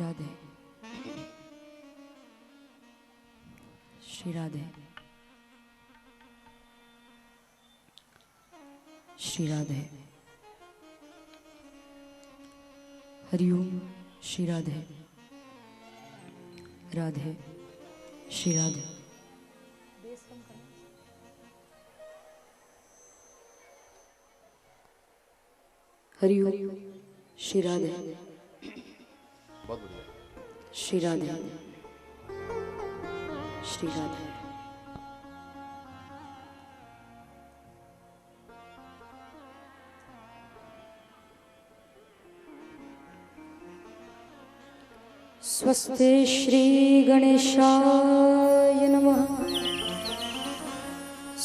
राधे श्री राधे श्री राधे हरिओम श्री राधे राधे श्री राधे हरिओम श्री राधे श्री राधे श्री राधे स्वस्ति श्री गणेशाय नमः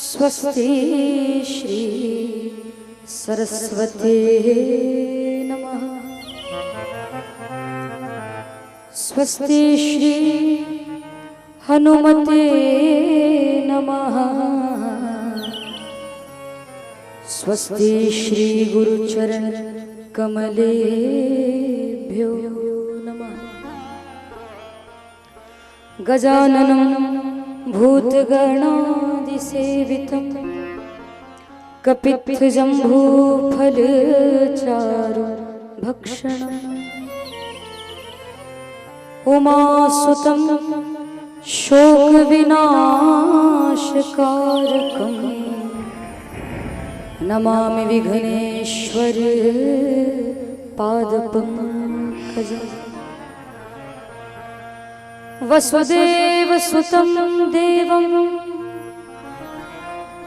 स्वस्ति श्री सरस्वती नमः स्वस्ति श्री हनुमते नमः स्वस्ति श्री गुरुचरण कमलेभ्यो नमः गजाननं भूतगणादिसेवितं कपित्थजम्बूफलचारुभक्षणम् उमासुतं शोकविनाशकारकं नमामि विघ्नेश्वर पादपङ्कजम् वसुदेवसुतं देवं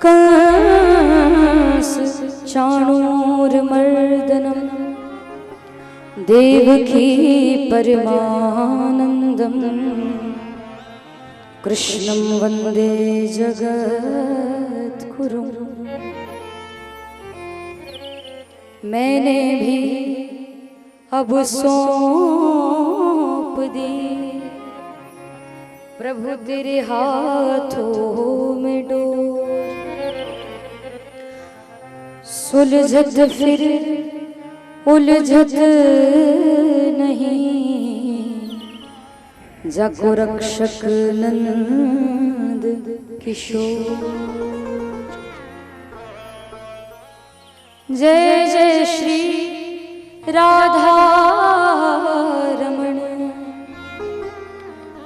कंसचाणूरमर्दनं देवकी परमानन्दं कृष्णं वन्दे जगद्गुरुं। मैंने भी अब सौंप दी प्रभु तेरे हाथों में डोर, सुलझत फिर उलझत नहीं, जाको रक्षक नंद किशोर। जय जय श्री राधा रमण,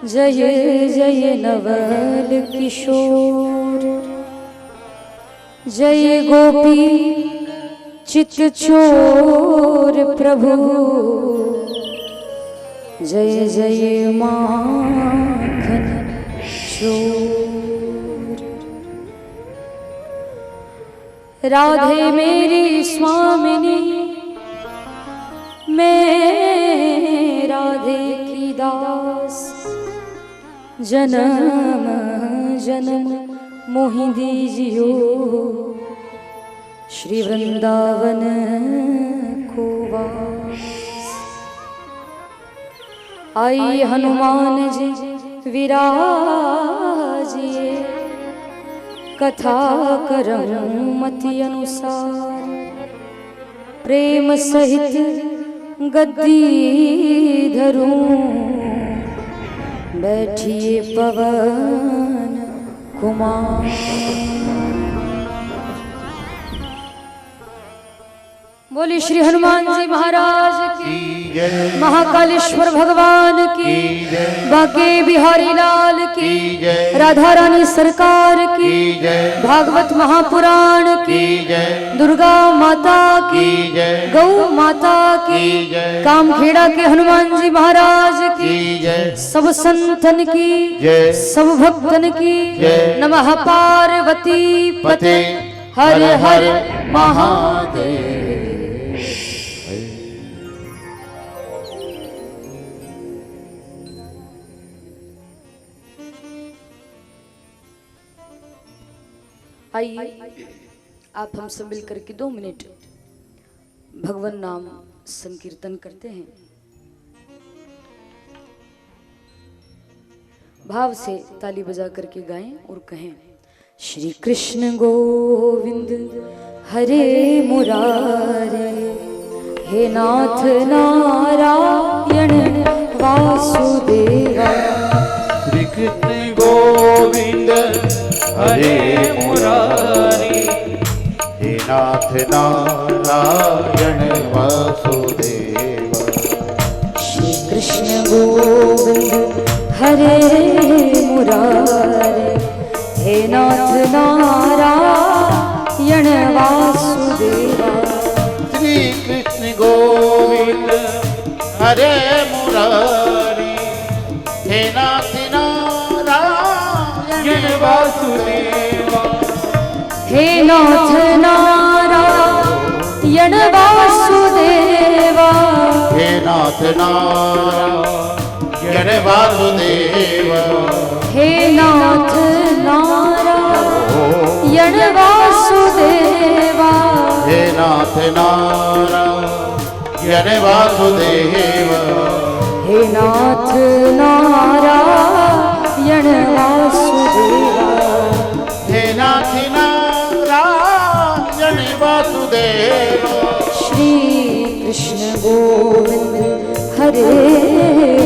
जय जय नवल किशोर, जय गोपी चित चोर प्रभु, जय जय माखन चोर। राधे मेरी स्वामिनी, मैं राधे की दास, जन्म जन्म मोहि दीजियो श्री वृंदावन को वास। आई हनुमान जी विराजिए, कथा करऊं मति अनुसार, प्रेम सहित गद्दी धरूं, बैठिए पवन कुमार। बोली श्री हनुमान जी महाराज की, महाकालेश्वर भगवान की, बाके बिहारी लाल की, राधा रानी सरकार की, भागवत महापुराण की, दुर्गा माता की, गौ माता की, कामखेड़ा के हनुमान जी महाराज की, सब संतन की, सब भक्तन की, नमः पार्वती पते हर हर महादेव। आइए आप हम सब मिलकर के 2 मिनट भगवान नाम संकीर्तन करते हैं। भाव से ताली बजा करके गाएं और कहें, श्री कृष्ण गोविंद हरे मुरारे, हे नाथ नारायण वासुदेवा। श्री कृष्ण गोविंद हरे मुरारी, हे नाथ नारायण वासुदेवा। श्री कृष्ण गोविंद हरे मुरारे, हे नाथ नारायण वासुदेवा। श्री कृष्ण गोविंद हरे मुरारी, हे नाथ नारायण वासुदेवा। हे नाथ नारायण वासुदेवा। हे नाथ नारायण वासुदेवा। हे नाथ नारायण वासुदेवा। हे नाथ नारायण वासुदेवा। हे नाथ नारायण वासुदेवा। हे नाथ नारायण वासुदेवा। श्री कृष्ण गोविंद हरे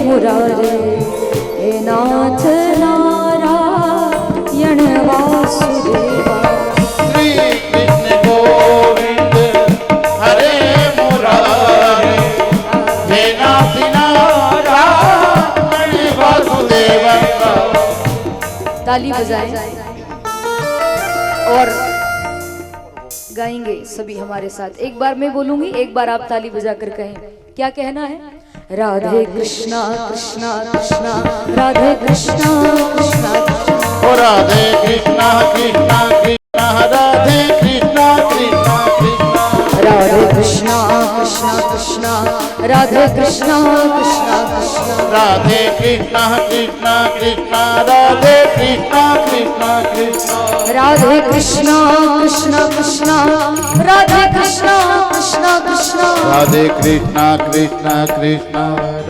मुरारे, हे नाथ नारायण वासुदेवा। श्री कृष्ण गोविंद हरे मुरारे, हे नाथ नारायण वासुदेवा। ताली बजाएं और गाएंगे सभी हमारे साथ। एक बार मैं बोलूंगी, एक बार आप ताली बजाकर कहें क्या कहना है। राधे कृष्णा कृष्णा कृष्णा, राधे कृष्णा कृष्णा कृष्णा, राधे कृष्णा कृष्णा कृष्णा, राधे कृष्णा कृष्णा कृष्णा, राधे कृष्णा कृष्णा कृष्णा, राधे कृष्णा कृष्णा कृष्णा, राधे कृष्णा कृष्णा कृष्णा, राधे कृष्णा कृष्णा कृष्णा, राधे कृष्णा कृष्णा कृष्णा, राधे कृष्णा कृष्णा कृष्णा, राधे कृष्णा कृष्णा कृष्णा,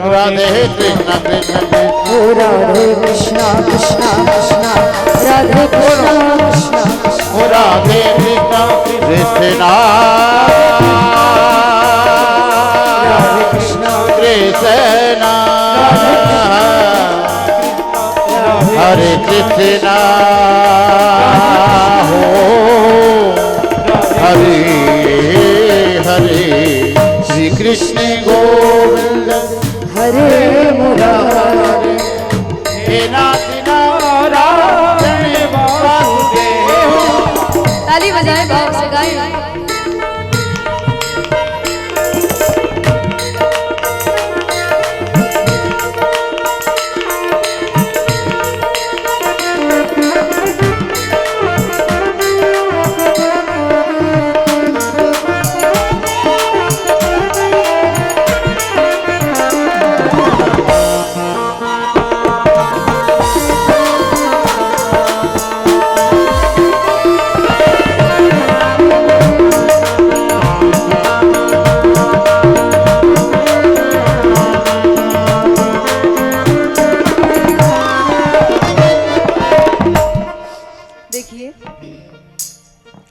राधे कृष्णा कृष्णा कृष्णा, ओ राधे कृष्णा कृष्णा कृष्णा, राधे कृष्णा कृष्णा कृष्णा, ओ राधे कृष्णा कृष्णा, राधे कृष्णा कृष्णा, हरे कृष्णा हो हरे हरे, श्री कृष्ण गोविंद हरे मुरारे, हे नाथ नारायण वासुदेवा। ताली बजाएं, भाव से गाएं।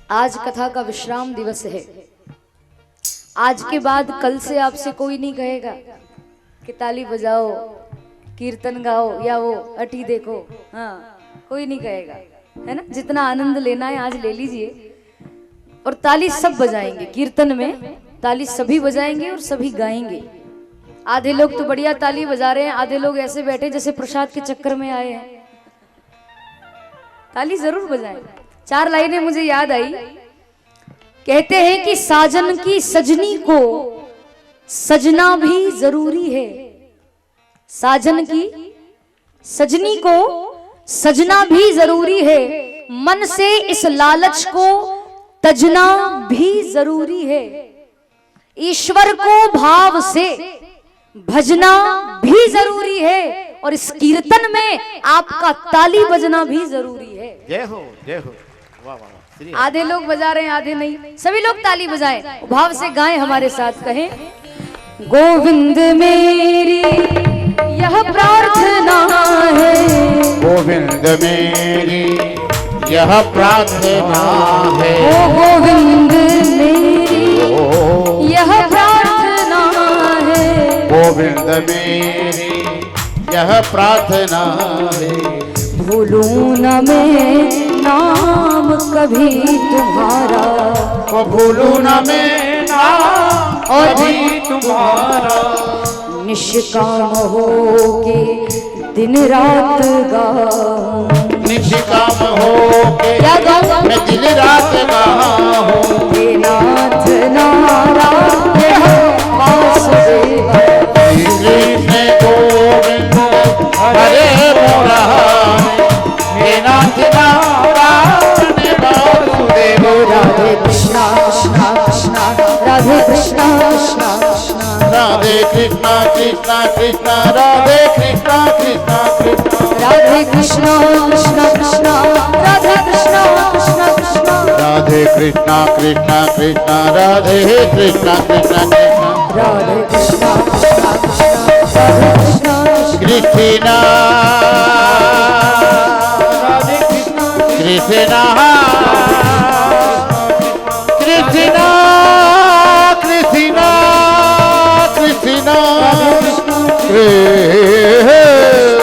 आज कथा का विश्राम दिवस है। आज के बाद कल से आपसे कोई नहीं कहेगा कि ताली बजाओ, कीर्तन गाओ या वो अटी देखो। हाँ, कोई नहीं कहेगा, है ना। जितना आनंद लेना है आज ले लीजिए। और ताली सब बजाएंगे, कीर्तन में ताली सभी बजाएंगे और सभी गाएंगे। आधे लोग तो बढ़िया ताली बजा रहे हैं, आधे लोग ऐसे बैठे जैसे प्रसाद के चक्कर में आए हैं। ताली जरूर बजाएं। 4 लाइनें मुझे याद आई। कहते हैं कि साजन की सजनी को सजना भी जरूरी है। साजन की सजनी को सजना भी जरूरी है। मन से इस लालच को तजना भी जरूरी है। ईश्वर को भाव से भजना भी जरूरी है। और इस कीर्तन में आपका ताली बजना भी जरूरी है। जय हो जय हो। वाह वाह। आधे लोग बजा रहे हैं, आधे नहीं। सभी लोग ताली बजाएं, भाव से गाएं, हमारे साथ कहें। गोविंद मेरी यह प्रार्थना है, गोविंद मेरी यह प्रार्थना है, ओ गोविंद मेरी यह प्रार्थना गोविंद मेरी यह प्रार्थना है। भूलूं न मैं नाम कभी तुम्हारा, वो भूलूं न मैं नाम और कभी तुम्हारा। निष्काम हो के दिन रात गाऊं, निष्काम हो के क्या गाऊं? मैं दिन रात गाऊं। हे नाथ नारायण वासुदेवा, कृष्ण गोविंद हरे मुरारी, हे नाथ नारायण वासुदेव। राधे कृष्णा कृष्णा कृष्णा, राधे कृष्णा कृष्णा कृष्णा, राधे कृष्णा कृष्णा कृष्णा, राधे कृष्णा कृष्णा कृष्णा, राधे कृष्णा कृष्णा कृष्णा, राधे कृष्णा कृष्णा कृष्णा, राधे कृष्णा कृष्णा कृष्णा, राधे कृष्णा कृष्णा कृष्णा, राधे कृष्णा कृष्णा कृष्णा, राधे कृष्णा कृष्णा कृष्णा कृष्णा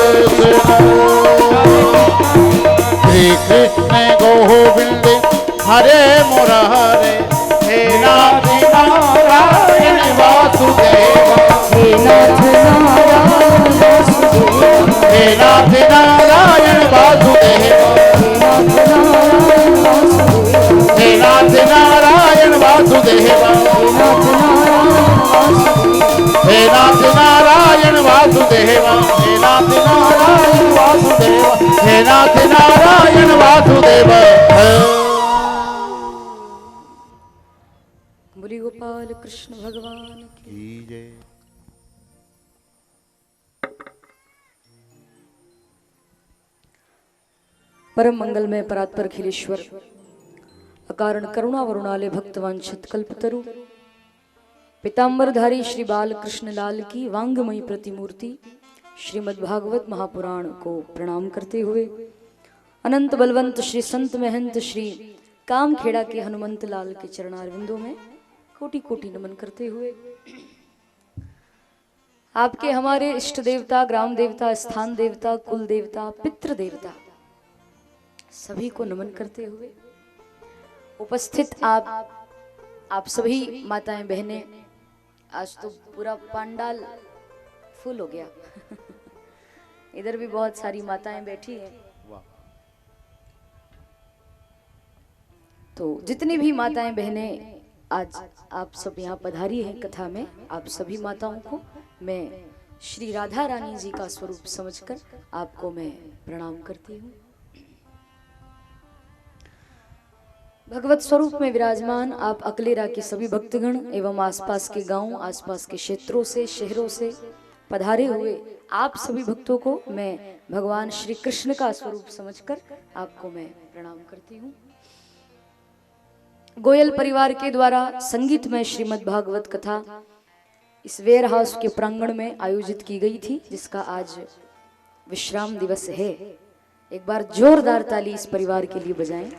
कृष्णा कृष्णा श्री कृष्ण गोविंद हरे मुरारे, हे नाथ नारायण वासुदेव। हे नाथ नारायण वासुदेवा, हे नाथ नारायण वासुदेव। हे नाथ नारायण वासुदेवा, हे नाथ नारायण वासुदेव। हे नाथ नारायण वासुदेव। हे नाथ नारायण वासुदेव। बोली गोपाल कृष्ण भगवान की। परम मंगलमय परात्पर अखिलेश्वर अकारण करुणा वरुणालय भक्तवांछित कल्पतरु पीताम्बरधारी श्री बाल कृष्ण लाल की वांगमयी प्रतिमूर्ति श्रीमद् भागवत महापुराण को प्रणाम करते हुए अनंत बलवंत श्री संत महंत श्री कामखेड़ा के हनुमंत लाल के चरणारविंदों में कोटि कोटि नमन करते हुए आपके हमारे इष्ट देवता, ग्राम देवता, स्थान देवता, कुल देवता, पितृ देवता सभी को नमन करते हुए उपस्थित आप सभी माताएं बहनें, आज तो पूरा पंडाल फुल हो गया। इधर भी बहुत सारी माताएं बैठी हैं। तो जितनी भी माताएं बहनें आज आप सब यहाँ पधारी हैं कथा में, आप सभी माताओं को मैं श्री राधा रानी जी का स्वरूप समझकर आपको मैं प्रणाम करती हूँ। भगवत स्वरूप में विराजमान आप अकलेरा के सभी भक्तगण एवं आसपास के गांव, आसपास के क्षेत्रों से, शहरों से पधारे हुए आप सभी भक्तों को मैं भगवान श्री कृष्ण का स्वरूप समझकर आपको मैं प्रणाम करती हूँ। गोयल परिवार के द्वारा संगीतमय श्रीमद् भागवत कथा इस वेयर हाउस के प्रांगण में आयोजित की गई थी, जिसका आज विश्राम दिवस है। एक बार जोरदार ताली इस परिवार के लिए बजाएं।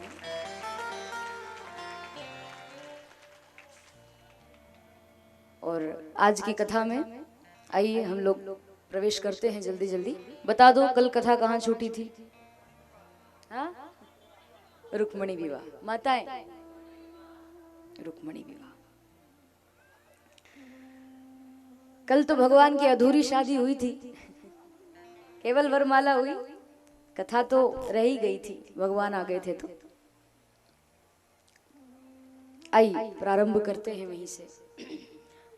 और आज की कथा में आइए हम लोग प्रवेश करते हैं जल्दी जल्दी। बता दो कल कथा कहाँ छूटी थी? हाँ, रुक्मणी विवाह। माताएं, रुक्मणी विवाह। कल तो भगवान की अधूरी शादी हुई थी, केवल वरमाला हुई, कथा तो रह ही गई थी, भगवान आ गए थे। तो आइए प्रारंभ करते हैं वहीं से।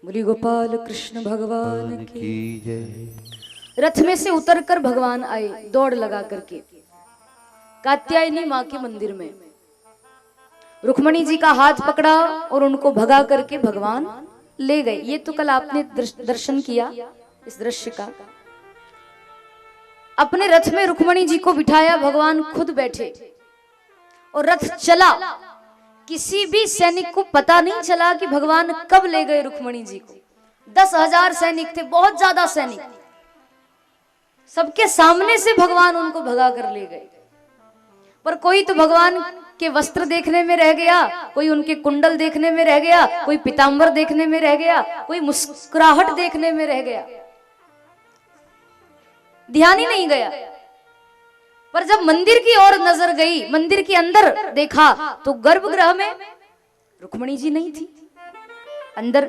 बोली गोपाल कृष्ण भगवान की जय। रथ में से उतरकर भगवान आए दौड़ लगा करके कात्यायनी माँ के मंदिर में। रुक्मणी जी का हाथ पकड़ा और उनको भगा करके भगवान ले गए। ये तो कल आपने दर्शन किया इस दृश्य का। अपने रथ में रुक्मणी जी को बिठाया, भगवान खुद बैठे और रथ चला। किसी भी सैनिक को पता नहीं चला कि भगवान कब ले गए रुक्मणी जी को। 10,000 सैनिक थे, बहुत ज्यादा सैनिक। सबके सामने से भगवान उनको भगा कर ले गए। पर कोई तो भगवान के वस्त्र देखने में रह गया, कोई उनके कुंडल देखने में रह गया, कोई पीतांबर देखने में रह गया, कोई मुस्कुराहट देखने में रह गया। ध्यान ही नहीं गया। पर जब मंदिर की ओर नजर गई, मंदिर के अंदर देखा तो गर्भगृह में रुक्मणी जी नहीं थी अंदर।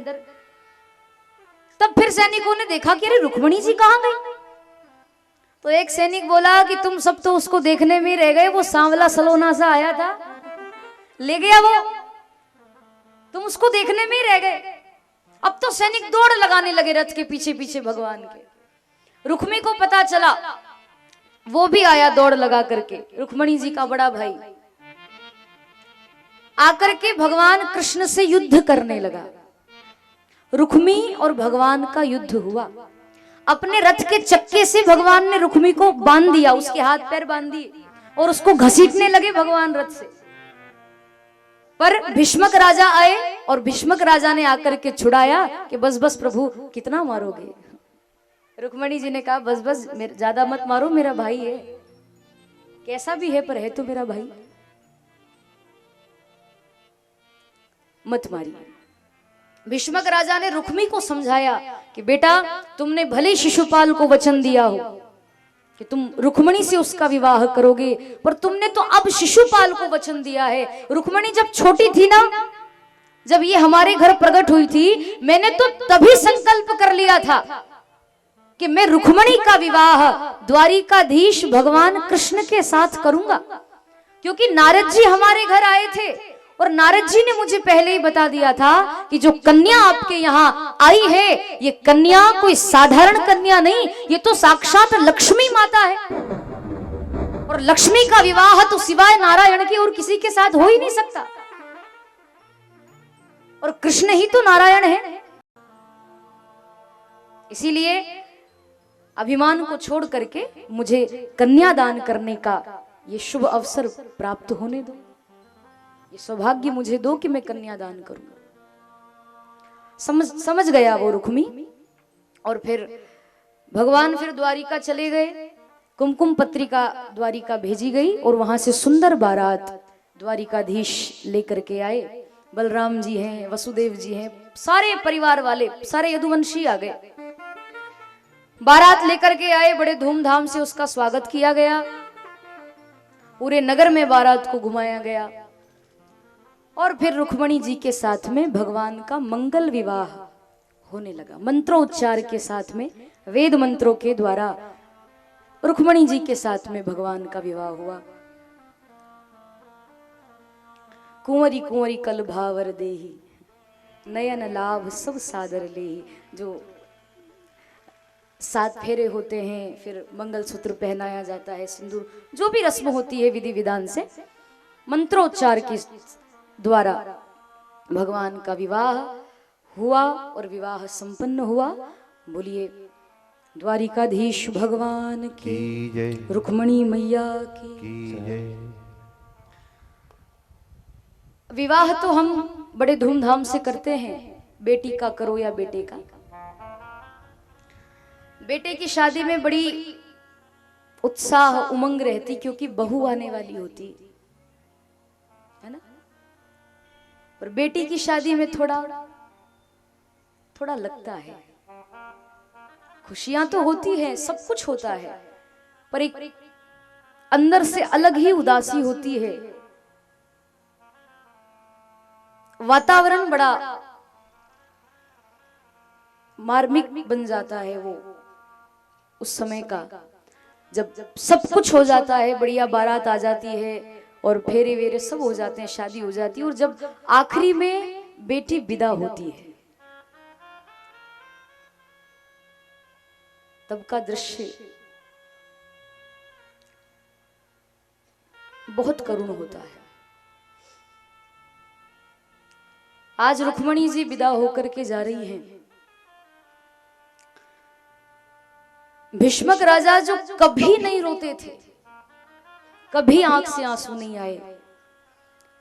तब फिर सैनिकों ने देखा कि अरे रुक्मणी जी कहां गई। तो एक सैनिक बोला कि तुम सब तो उसको देखने में रह गए, वो सांवला सलोना सा आया था ले गया वो, तुम उसको देखने में ही रह गए। अब तो सैनिक दौड़ लगाने लगे रथ के पीछे पीछे भगवान के। रुक्मी को पता चला, वो भी आया दौड़ लगा करके, रुक्मणी जी का बड़ा भाई आकर के भगवान कृष्ण से युद्ध करने लगा। रुक्मी और भगवान का युद्ध हुआ। अपने रथ के चक्के से भगवान ने रुक्मी को बांध दिया, उसके हाथ पैर बांध दिए और उसको घसीटने लगे भगवान रथ से। पर भीष्मक राजा आए और भीष्मक राजा ने आकर के छुड़ाया कि बस बस प्रभु कितना मारोगे। रुक्मणी जी ने कहा बस बस ज्यादा मत मारो, मेरा भाई है, कैसा भी है पर है तो मेरा भाई, मत मारिए। भीष्मक राजा ने रुक्मी को समझाया कि बेटा तुमने भले शिशुपाल को वचन दिया हो कि तुम रुक्मणी से उसका विवाह करोगे, पर तुमने तो अब शिशुपाल को वचन दिया है। रुक्मणी जब छोटी थी ना, जब ये हमारे घर प्रकट हुई थी, मैंने तो तभी संकल्प कर लिया था कि मैं रुक्मणी का विवाह द्वारिकाधीश भगवान कृष्ण के साथ करूंगा, क्योंकि नारद जी हमारे घर आए थे और नारद जी ने मुझे पहले ही बता दिया था कि जो कन्या आपके यहाँ आई है, ये कन्या कोई साधारण कन्या नहीं, ये तो साक्षात लक्ष्मी माता है। और लक्ष्मी का विवाह तो सिवाय नारायण के और किसी के साथ हो ही नहीं सकता, और कृष्ण ही तो नारायण है। इसीलिए अभिमान को छोड़ करके मुझे कन्यादान करने का ये शुभ अवसर प्राप्त होने दो, ये सौभाग्य मुझे दो कि मैं कन्यादान करूंगा। समझ गया वो रुक्मी। और फिर भगवान फिर द्वारिका चले गए। कुमकुम पत्रिका द्वारिका भेजी गई और वहां से सुंदर बारात द्वारिकाधीश लेकर के आए। बलराम जी हैं, वसुदेव जी हैं, सारे परिवार वाले, सारे यदुवंशी आ गए। बारात लेकर के आए, बड़े धूमधाम से उसका स्वागत किया गया। पूरे नगर में बारात को घुमाया गया और फिर रुक्मणी जी के साथ में भगवान का मंगल विवाह होने लगा। मंत्रोच्चार के साथ में, वेद मंत्रों के द्वारा रुक्मणी जी के साथ में भगवान का विवाह हुआ। कुंवरी कुंवरी कल भावर देही, नयन लाभ सब सादर लेही। जो 7 फेरे होते हैं, फिर मंगलसूत्र पहनाया जाता है, सिंदूर, जो भी रस्म होती है विधि विधान से मंत्रोच्चार के द्वारा भगवान का विवाह हुआ और विवाह संपन्न हुआ। बोलिए द्वारिकाधीश भगवान की जय, रुक्मणी मैया की जय। विवाह तो हम बड़े धूमधाम से करते हैं, बेटी का करो या बेटे का। बेटे की शादी में बड़ी उत्साह उमंग रहती, क्योंकि बहू आने वाली होती है ना। पर बेटी की शादी में थोड़ा लगता है। खुशियां तो होती है, सब कुछ होता है, पर एक अंदर से अलग ही उदासी होती है। वातावरण बड़ा मार्मिक बन जाता है वो उस समय का, जब सब कुछ हो जाता है, बढ़िया बारात आ जाती है और फेरे वेरे सब हो जाते हैं, शादी हो जाती है, और जब आखिरी में बेटी विदा होती है, तब का दृश्य बहुत करुण होता है। आज रुक्मणी जी विदा होकर के जा रही हैं। भीष्मक राजा जो कभी नहीं रोते थे, कभी आंख से आंसू नहीं आए,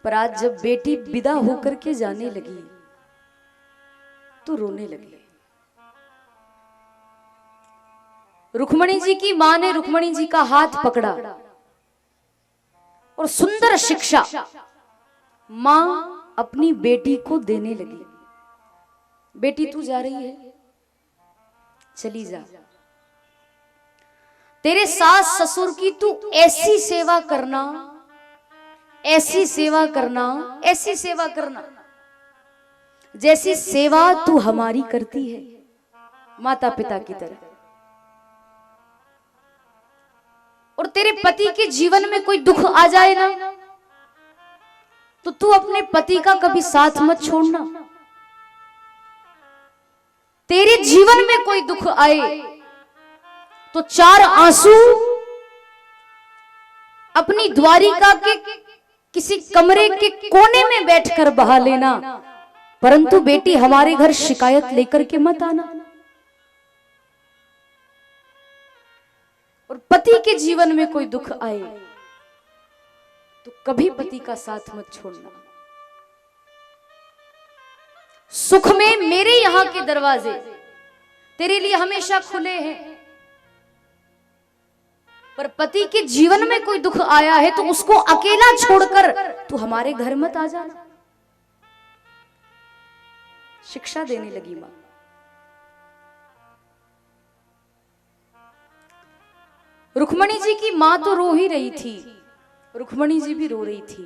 पर आज जब बेटी विदा होकर के जाने लगी तो रोने लगे। रुक्मणी जी की मां ने रुक्मणी जी का हाथ पकड़ा और सुंदर शिक्षा मां अपनी बेटी को देने लगी। बेटी तू जा रही है, चली जा। तेरे सास ससुर की तू ऐसी सेवा करना, ऐसी सेवा करना, ऐसी सेवा करना जैसी सेवा तू हमारी करती है माता पिता की तरह। और तेरे पति के जीवन में कोई दुख आ जाए ना, तो तू अपने पति का कभी साथ मत छोड़ना। तेरे जीवन में कोई दुख आए तो 4 आंसू अपनी द्वारिका के किसी कमरे के कोने में बैठकर बहा लेना, परंतु बेटी हमारे घर शिकायत लेकर के मत आना। और पति के जीवन में कोई दुख आए तो कभी पति का साथ मत छोड़ना। सुख में मेरे यहां के दरवाजे तेरे लिए हमेशा खुले हैं, पर पति के जीवन में कोई दुख आया है तो उसको अकेला छोड़कर तू हमारे घर मत आ जाना। शिक्षा देने लगी मां। रुक्मणी जी की मां तो रो ही रही थी, रुक्मणी जी भी रो रही थी,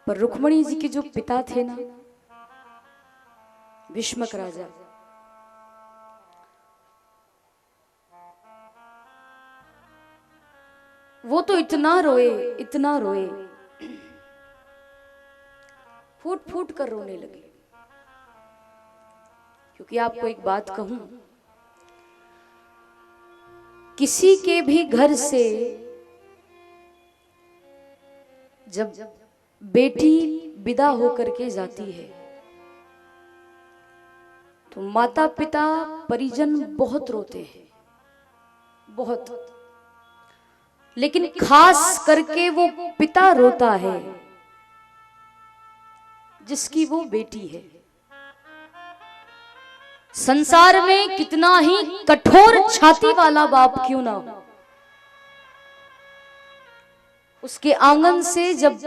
पर रुक्मणी जी के जो पिता थे ना, भीष्मक राजा, वो तो इतना रोए, इतना रोए, फूट फूट कर रोने लगे। क्योंकि आपको एक बात कहूं, किसी के भी घर से जब बेटी विदा होकर के जाती है तो माता पिता परिजन बहुत रोते हैं, बहुत। लेकिन खास करके वो पिता रोता है जिसकी वो बेटी है। संसार में कितना ही कठोर छाती वाला बाप क्यों ना हो, उसके आंगन से जब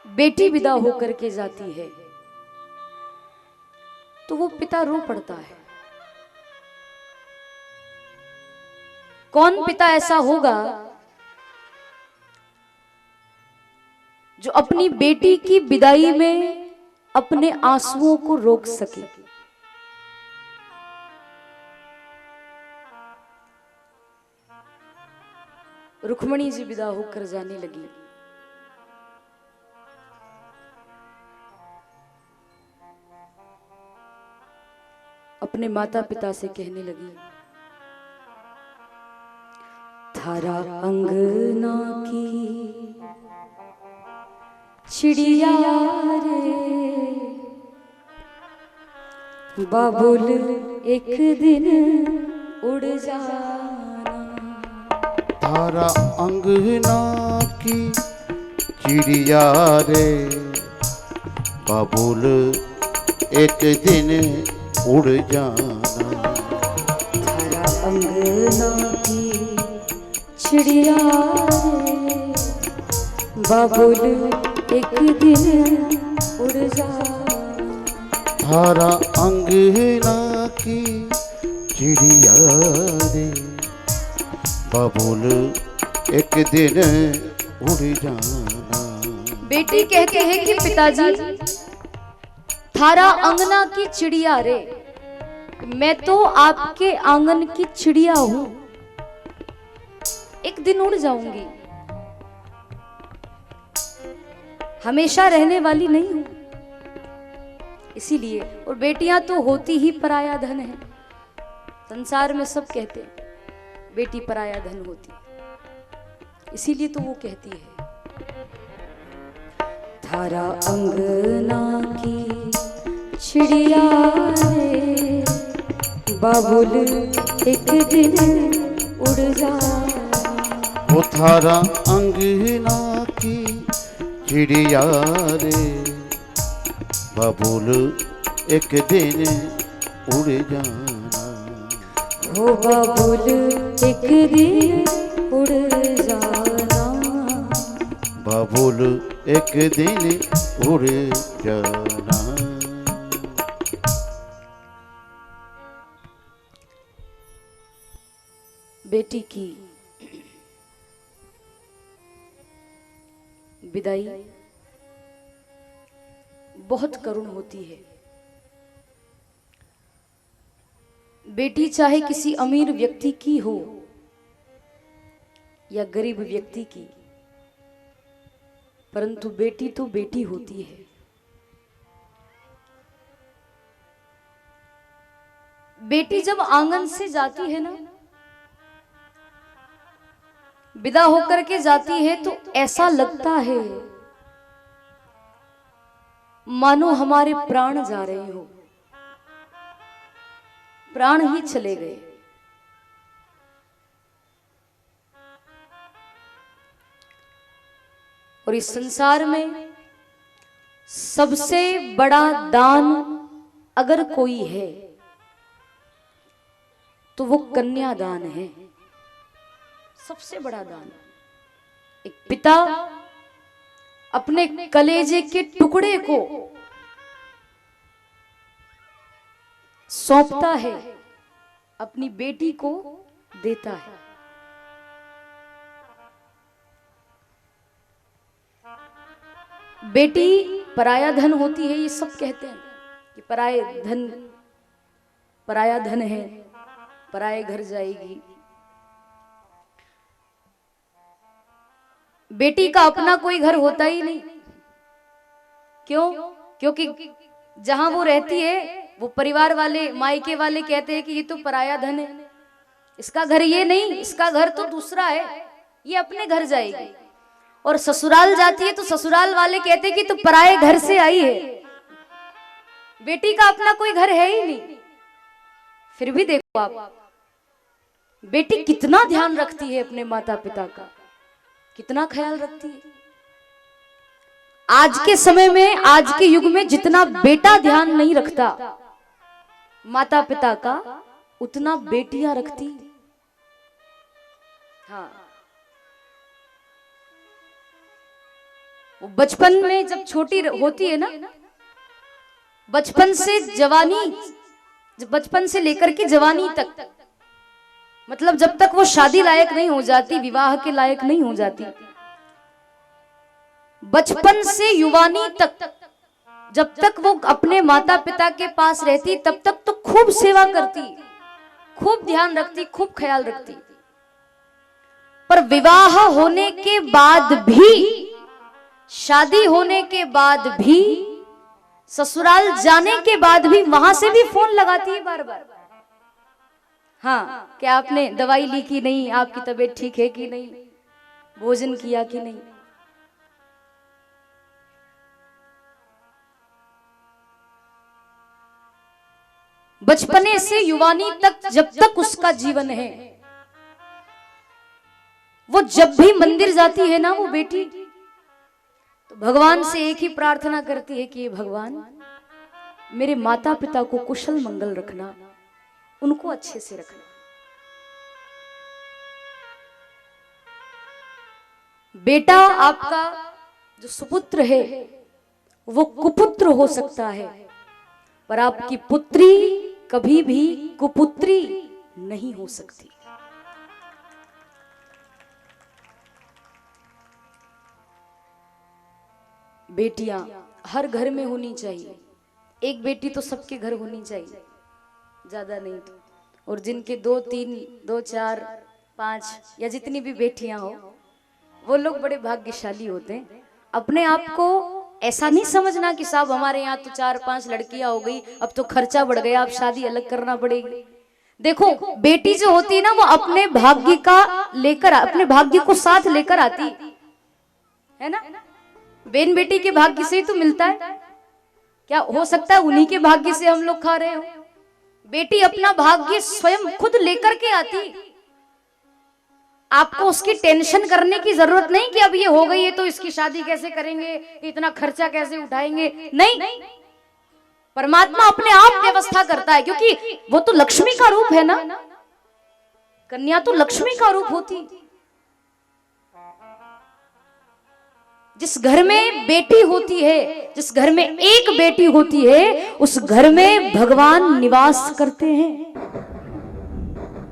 बेटी विदा होकर के जाती है तो वो पिता रो पड़ता है। कौन पिता ऐसा होगा जो अपनी बेटी की विदाई में अपने आंसुओं को रोक सके? रुक्मणी जी विदा होकर जाने लगी। अपने माता पिता से कहने लगी, थारा अंगना की चिड़िया रे बाबुल एक दिन उड़ जाना। थारा अंगना की चिड़िया रे बाबुल एक दिन उड़ जाना। थारा अंगना की चिड़िया रे बाबुल एक दिन उड़ जाना। थारा अंगना की चिड़िया रे बाबुल एक दिन उड़ जाना। बेटी कहते हैं कि पिताजी, थारा अंगना की चिड़िया रे, मैं तो आपके आंगन की चिड़िया हूं, एक दिन उड़ जाऊंगी, हमेशा रहने वाली नहीं हूं। इसीलिए, और बेटियां तो होती ही पराया धन है। संसार में सब कहते हैं बेटी पराया धन होती है, इसीलिए तो वो कहती है, थारा अंगना की चिड़िया रे बाबुल एक दिन उड़ जाना। वो थारा अंगना की चिड़िया रे बाबुल एक दिन उड़ जाना। हो बाबुल एक दिन उड़ जाना। बाबुल एक दिन उड़ जाना। बेटी की विदाई बहुत करुण होती है। बेटी चाहे किसी अमीर व्यक्ति की हो या गरीब व्यक्ति की, परंतु बेटी तो बेटी होती है। बेटी जब आंगन से जाती है ना, विदा होकर के जाती है, तो ऐसा लगता है मानो हमारे प्राण जा रहे हो, प्राण ही चले गए। और इस संसार में सबसे बड़ा दान अगर कोई है तो वो कन्यादान है। सबसे बड़ा दान एक पिता अपने कलेजे के टुकड़े को सौंपता है, अपनी बेटी को देता है। बेटी पराया धन होती है, ये सब कहते हैं कि पराया धन है, पराये घर जाएगी। बेटी का अपना कोई घर होता ही नहीं। क्यों? क्योंकि जहां वो रहती है वो परिवार वाले, मायके वाले कहते हैं कि ये तो पराया धन है, इसका घर ये नहीं, इसका घर तो दूसरा है, ये अपने घर जाएगी। और ससुराल जाती है तो ससुराल वाले कहते हैं कि तो पराये घर से आई है। बेटी का अपना कोई घर है ही नहीं। फिर भी देखो आप, बेटी कितना ध्यान रखती है अपने माता पिता का, कितना ख्याल रखती है। आज के समय में, आज के युग में जितना बेटा ध्यान नहीं रखता माता पिता का, उतना बेटियां रखती। हाँ, वो बचपन में जब छोटी होती है ना, बचपन से जवानी, बचपन से लेकर के जवानी तक, मतलब जब तक वो शादी लायक नहीं हो जाती, विवाह के लायक नहीं हो जाती, बचपन से युवानी तक जब तक वो अपने माता पिता के पास रहती, तब तक तो खूब सेवा करती, खूब ध्यान रखती, खूब ख्याल रखती। पर विवाह होने के बाद भी, शादी होने के बाद भी, ससुराल जाने के बाद भी वहां से भी फोन लगाती है बार बार। हाँ, क्या आपने दवाई ली कि नहीं, आपकी तबीयत ठीक है कि नहीं, भोजन किया कि नहीं। बचपने से युवानी तक जब तक उसका जीवन है, वो जब भी मंदिर जाती है ना वो बेटी, तो भगवान से एक ही प्रार्थना करती है कि भगवान मेरे माता पिता को कुशल मंगल रखना, उनको अच्छे से रखना। बेटा आपका जो सुपुत्र है वो कुपुत्र हो सकता है, पर आपकी पुत्री कभी भी कुपुत्री नहीं हो सकती। बेटियां हर घर में होनी चाहिए, एक बेटी तो सबके घर होनी चाहिए, ज्यादा नहीं तो। और जिनके 2, 3, 2, 4, 5 या जितनी भी बेटियां हो, वो लोग बड़े भाग्यशाली होते हैं। अपने आप को ऐसा नहीं समझना कि साहब हमारे यहाँ तो 4-5 लड़कियां हो गई, अब तो खर्चा बढ़ गया, अब शादी अलग करना पड़ेगी। देखो, बेटी जो होती है ना, वो अपने भाग्य का लेकर, अपने भाग्य को साथ लेकर आती है ना। बेन बेटी के भाग्य से ही तो मिलता है। क्या हो सकता है उन्हीं के भाग्य से हम लोग खा रहे हो? बेटी अपना भाग्य स्वयं खुद लेकर के आती। आपको उसकी टेंशन करने की जरूरत नहीं कि अब ये हो गई है तो इसकी शादी कैसे करेंगे, इतना खर्चा कैसे उठाएंगे। नहीं, परमात्मा अपने आप व्यवस्था करता है, क्योंकि वो तो लक्ष्मी का रूप है ना, कन्या तो लक्ष्मी का रूप होती। जिस घर में बेटी होती है, जिस घर में एक बेटी होती है, उस घर में भगवान निवास करते हैं,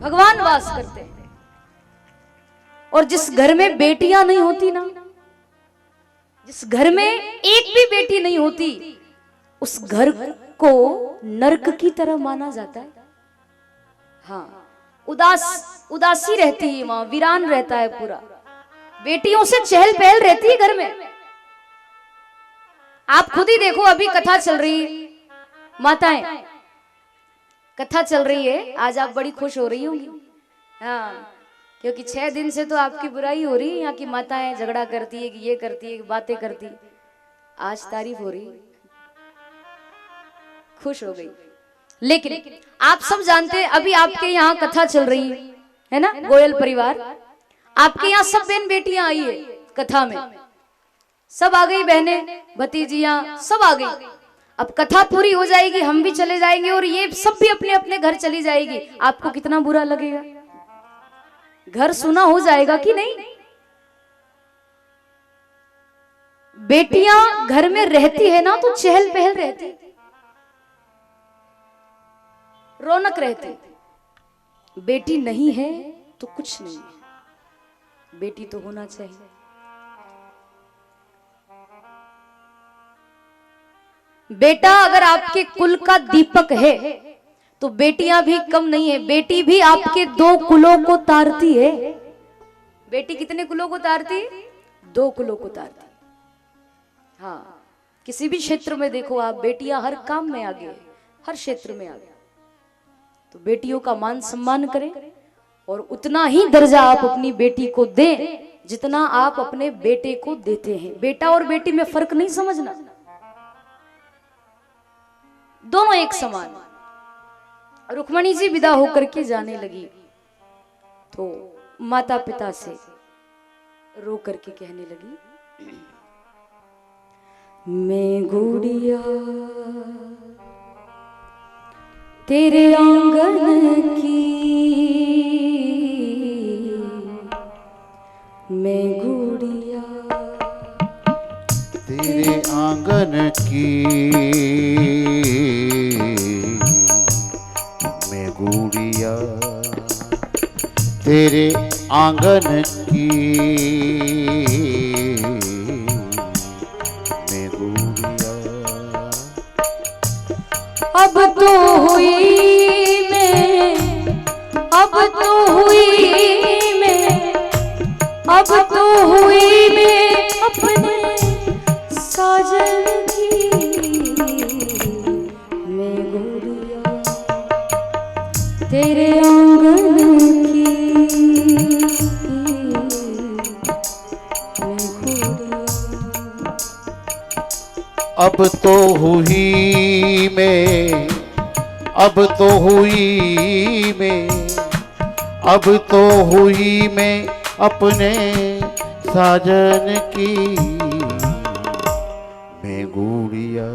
भगवान वास करते हैं। और जिस घर में बेटियां नहीं होती ना, जिस घर में एक भी बेटी नहीं होती, उस घर को नरक की तरह माना जाता है। हाँ, उदासी रहती है वहां, वीरान रहता है पूरा, बेटियों से चहल पहल रहती है घर में। आप खुद ही देखो, अभी कथा चल रही है, माताएं कथा चल रही है, आज आप बड़ी खुश हो रही होंगी। हाँ, क्योंकि 6 दिन से तो आपकी बुराई हो रही है, यहाँ की माताएं झगड़ा करती है कि ये करती है, बातें करती है, आज तारीफ हो रही, खुश हो गई। लेकिन आप सब जानते हैं, अभी आपके यहाँ कथा चल रही है ना, गोयल परिवार, आपके यहाँ सब बहन बेटियां आई है कथा में, सब आ गई, बहनें भतीजियां सब आ गई। अब कथा पूरी हो जाएगी, हम भी चले जाएंगे और ये सब भी अपने अपने घर चली जाएगी। आपको कितना बुरा लगेगा? घर सुना हो जाएगा कि नहीं? बेटियां घर में रहती है ना तो चहल पहल रहती, रौनक रहती। बेटी नहीं है तो कुछ नहीं है, बेटी तो होना चाहिए। बेटा अगर आपके कुल का दीपक है तो बेटियां भी कम नहीं है, बेटी भी आपके 2 कुलों को तारती है। बेटी कितने कुलों को तारती है? 2 कुलों को तारती। हाँ, किसी भी क्षेत्र में देखो आप, बेटियां हर काम में आगे है, हर क्षेत्र में आगे। तो बेटियों का मान सम्मान करें और उतना ही दर्जा आप अपनी बेटी को दें जितना आप अपने बेटे को देते हैं। बेटा और बेटी में फर्क नहीं समझना, दोनों एक समान। रुक्मणी जी विदा होकर के जाने लगी तो माता पिता से रो करके कहने लगी, मैं गुड़िया तेरे आंगन की, मैं गुड़िया तेरे आंगन की, मैं गुड़िया तेरे आंगन की, मैं गुड़िया। अब तो हुई मैं, अब तो हुई मैं, अब तो हुई मैं अपने साजन की, मैं गुड़िया तेरे आंगन की, मैं गुड़िया। अब तो हुई मैं, अब तो हुई मैं, अब तो हुई मैं अपने साजन की, मैं गुड़िया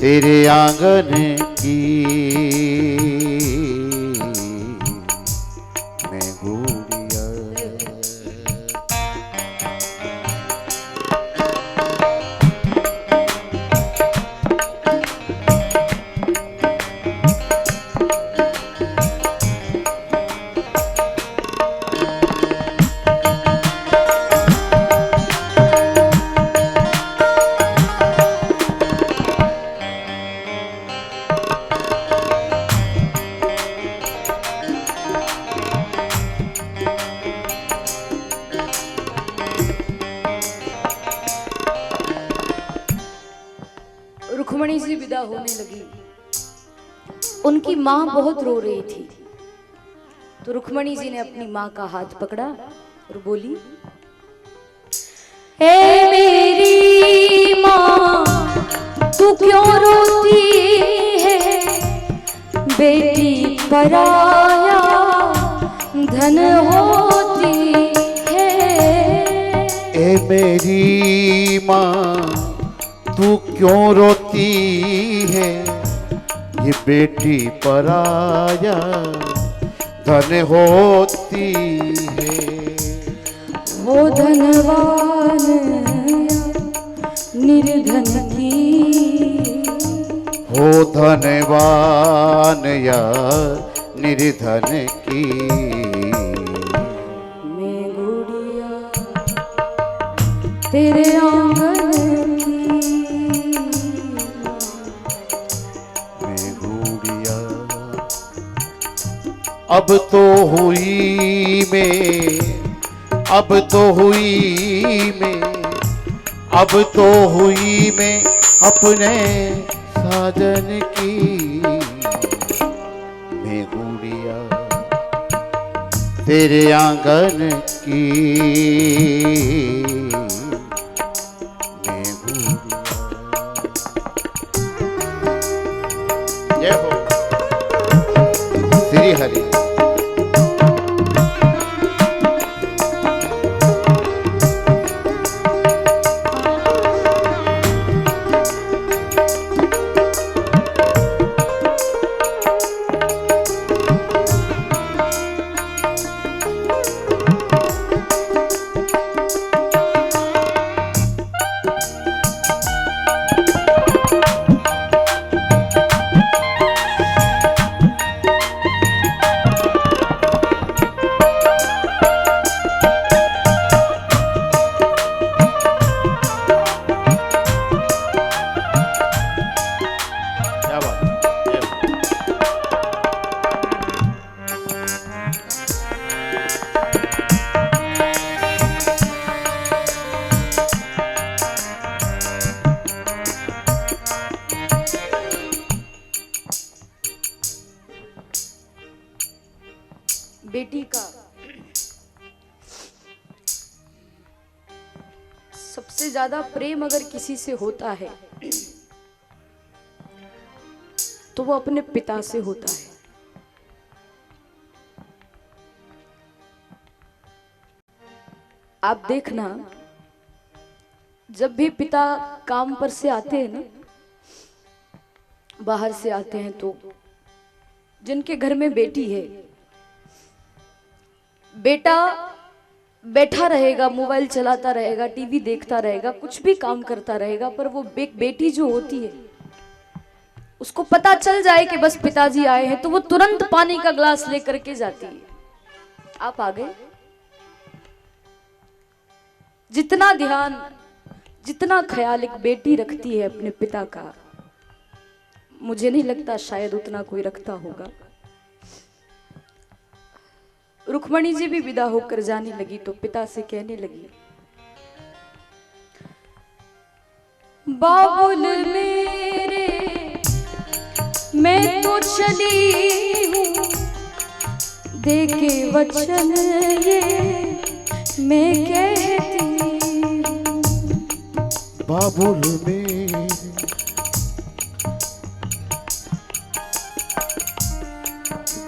तेरे आंगन की, मैं गुड़िया। रुक्मणी जी विदा होने लगी, उनकी मां बहुत रो रही थी। तो रुक्मणी जी ने अपनी मां का हाथ पकड़ा और बोली, ए मेरी मां तू क्यों रोती है, बेटी पराया धन होती है। ए मेरी माँ तू क्यों रोती है, ये बेटी पराया धन होती है। वो धनवान निर्धन की, हो धनवान या निर्धन की, तेरे आंगन की मैं गुड़िया। अब तो हुई मैं, अब तो हुई मैं, अब तो हुई मैं अपने साजन की मैं गुड़िया तेरे आंगन की मैं गुड़िया। जय हो श्री हरि। बेटी का सबसे ज्यादा प्रेम अगर किसी से होता है तो वो अपने पिता से होता है। आप देखना, जब भी पिता काम पर से आते हैं ना, बाहर से आते हैं, तो जिनके घर में बेटी है, बेटा बैठा रहेगा, मोबाइल चलाता रहेगा, टीवी देखता रहेगा, कुछ भी काम करता रहेगा, पर वो बेटी जो होती है उसको पता चल जाए कि बस पिताजी आए हैं तो वो तुरंत पानी का ग्लास लेकर के जाती है। आप आ गए। जितना ध्यान, जितना ख्याल एक बेटी रखती है अपने पिता का, मुझे नहीं लगता शायद उतना कोई रखता होगा। रुक्मणी जी भी विदा होकर जाने लगी तो पिता से कहने लगी, बाबुल मेरे मैं तो चली हूँ, देके वचन ये मैं कहती हूँ। बाबुल मेरे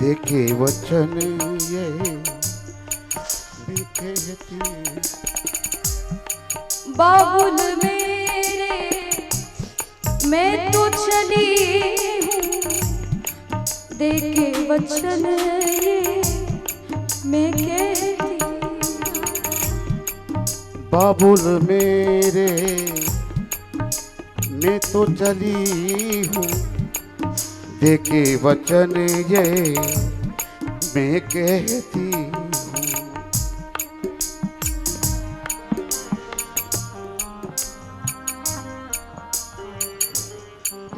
देखे वचन ये कहती। बाबुल मेरे मैं तो चली हूँ, देखे वचन ये मैं कहती। बाबुल मेरे मैं तो चली हूँ, देखे वचन ये मैं कहती हूँ।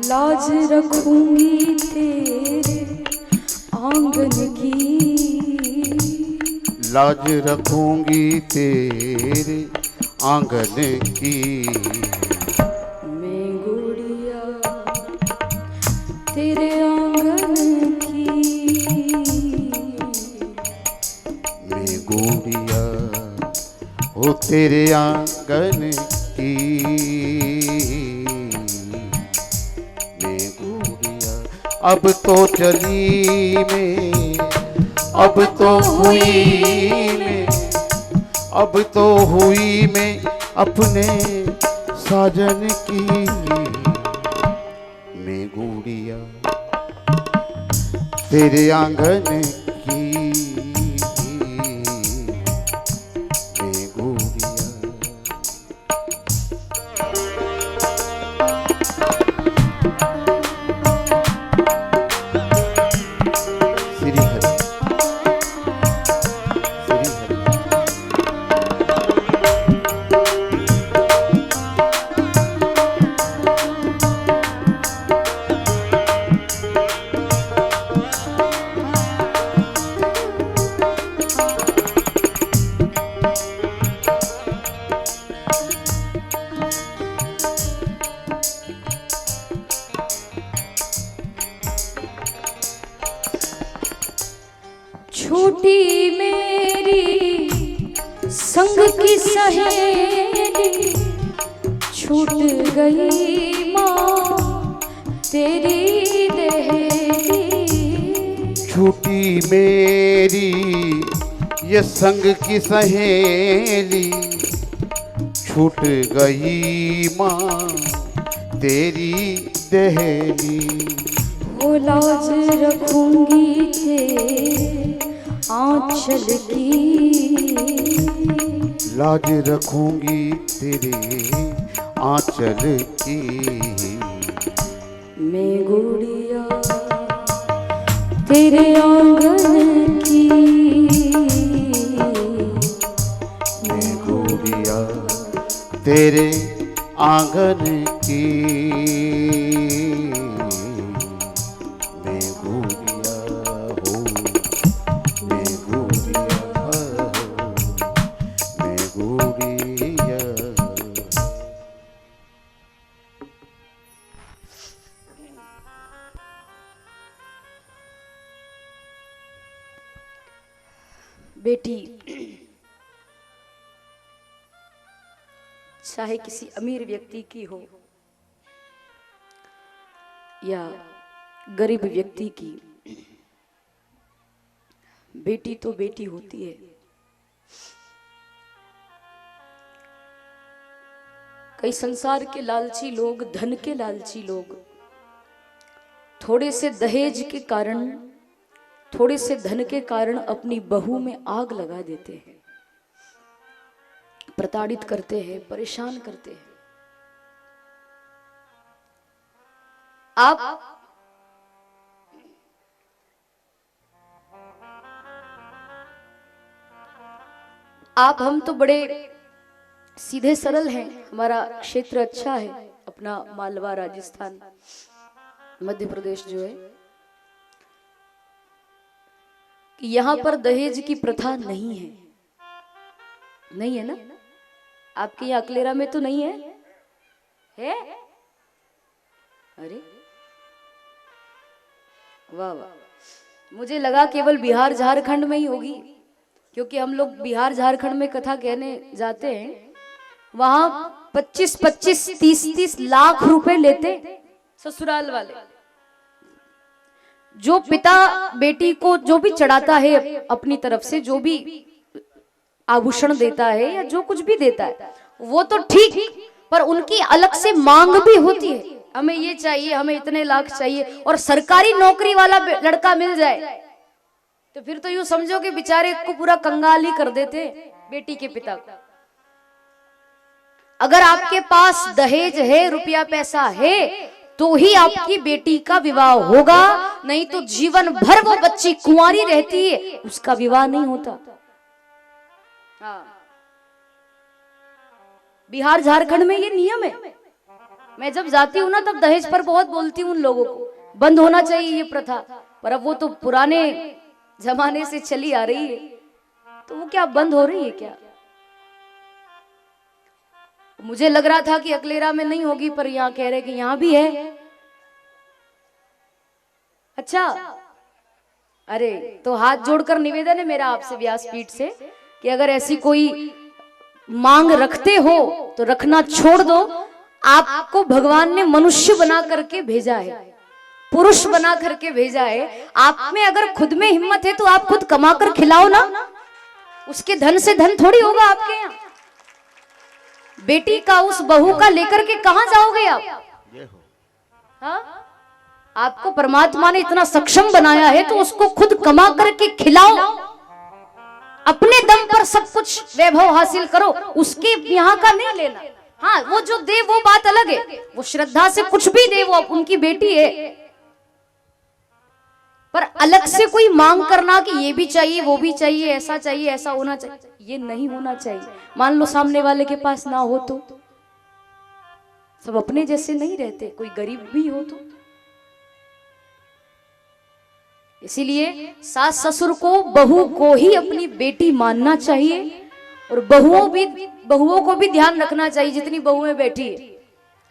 लाज रखूंगी तेरे आंगन की, लाज रखूंगी तेरे आंगन की, मैं गुड़िया तेरे आंगन की, मैं गुड़िया हो तेरे आंगन की, मैं गुड़िया। अब तो चली मैं, अब तो हुई मैं, अब तो हुई मैं अपने साजन की, मैं गुड़िया तेरे आंगन की, मैं गुड़िया। श्री हरि श्री हरि। छूटी मेरी संग की सहेली, छूट गई माँ तेरी देहली। छूटी मेरी ये संग की सहेली, छूट गई माँ तेरी देहली। वो लाज रखूंगी तेरे आंचल की, लाज रखूंगी तेरे आंचल की। मैं गुड़िया तेरे आंगन की, मैं गुड़िया तेरे आंगन की। मैं गुड़िया हूँ, मैं गुड़िया हूँ, मैं गुड़िया। बेटी चाहे किसी अमीर व्यक्ति की हो या गरीब व्यक्ति की, बेटी तो बेटी होती है। कई संसार के लालची लोग, धन के लालची लोग थोड़े से दहेज के कारण, थोड़े से धन के कारण अपनी बहू में आग लगा देते हैं, प्रताड़ित करते हैं, परेशान करते हैं। आप हम तो बड़े सीधे सरल हैं, हमारा क्षेत्र अच्छा है, अपना मालवा, राजस्थान, मध्य प्रदेश जो है, कि यहाँ पर दहेज की प्रथा नहीं है। नहीं है ना? आपके यहाँ अकलेरा में तो नहीं है? है? अरे वाह वाह, मुझे लगा केवल बिहार झारखंड में ही होगी, क्योंकि हम लोग बिहार झारखंड में कथा कहने जाते हैं, वहां 25-25, 30-30 लाख रुपए लेते ससुराल वाले। जो पिता बेटी को जो भी चढ़ाता है अपनी तरफ से, जो भी आभूषण देता है या जो कुछ भी देता है वो तो ठीक, पर उनकी अलग से मांग भी होती है, हमें ये चाहिए, हमें इतने लाख चाहिए। और सरकारी नौकरी वाला लड़का मिल जाए तो फिर तो यूं समझो कि बेचारे को पूरा कंगाल ही कर देते बेटी के पिता को। अगर आपके पास दहेज है, रुपया पैसा है, तो ही आपकी बेटी का विवाह होगा, नहीं तो जीवन भर वो बच्ची कुंवारी रहती है, उसका विवाह नहीं होता। हाँ, बिहार झारखंड में ये नियम है। मैं जब जाती हूँ ना, तब दहेज पर बहुत बोलती हूँ उन लोगों को, बंद होना चाहिए ये प्रथा, पर अब वो तो पुराने जमाने से चली आ रही है, तो वो क्या बंद हो रही है क्या? मुझे लग रहा था कि अकलेरा में नहीं होगी, पर यहाँ कह रहे कि यहाँ भी है। अच्छा, अरे तो हाथ जोड़कर निवेदन है मेरा आपसे व्यासपीठ से कि अगर ऐसी कोई मांग रखते हो तो रखना छोड़ दो। आपको भगवान ने मनुष्य बना करके भेजा है, पुरुष बना करके भेजा है। आप में अगर खुद में हिम्मत है तो आप खुद कमा कर खिलाओ ना, उसके धन से धन थोड़ी होगा आपके यहाँ। बेटी का, उस बहू का लेकर के कहां जाओगे आप? हाँ? आपको परमात्मा ने इतना सक्षम बनाया है तो उसको खुद कमा करके खिलाओ, अपने दम पर सब कुछ वैभव हासिल करो, उसके यहाँ का नहीं लेना। हाँ, वो जो दे वो बात अलग है, वो श्रद्धा से कुछ भी दे, वो उनकी बेटी है, पर अलग से कोई मांग करना कि ये भी चाहिए, वो भी चाहिए, ऐसा चाहिए, ऐसा होना चाहिए, ये नहीं होना चाहिए। मान लो सामने वाले के पास ना हो तो, सब अपने जैसे नहीं रहते, कोई गरीब भी हो तो। इसीलिए सास ससुर को, बहू को ही अपनी बेटी मानना चाहिए, और बहुओं को भी ध्यान रखना चाहिए जितनी बहुएं बैठी है।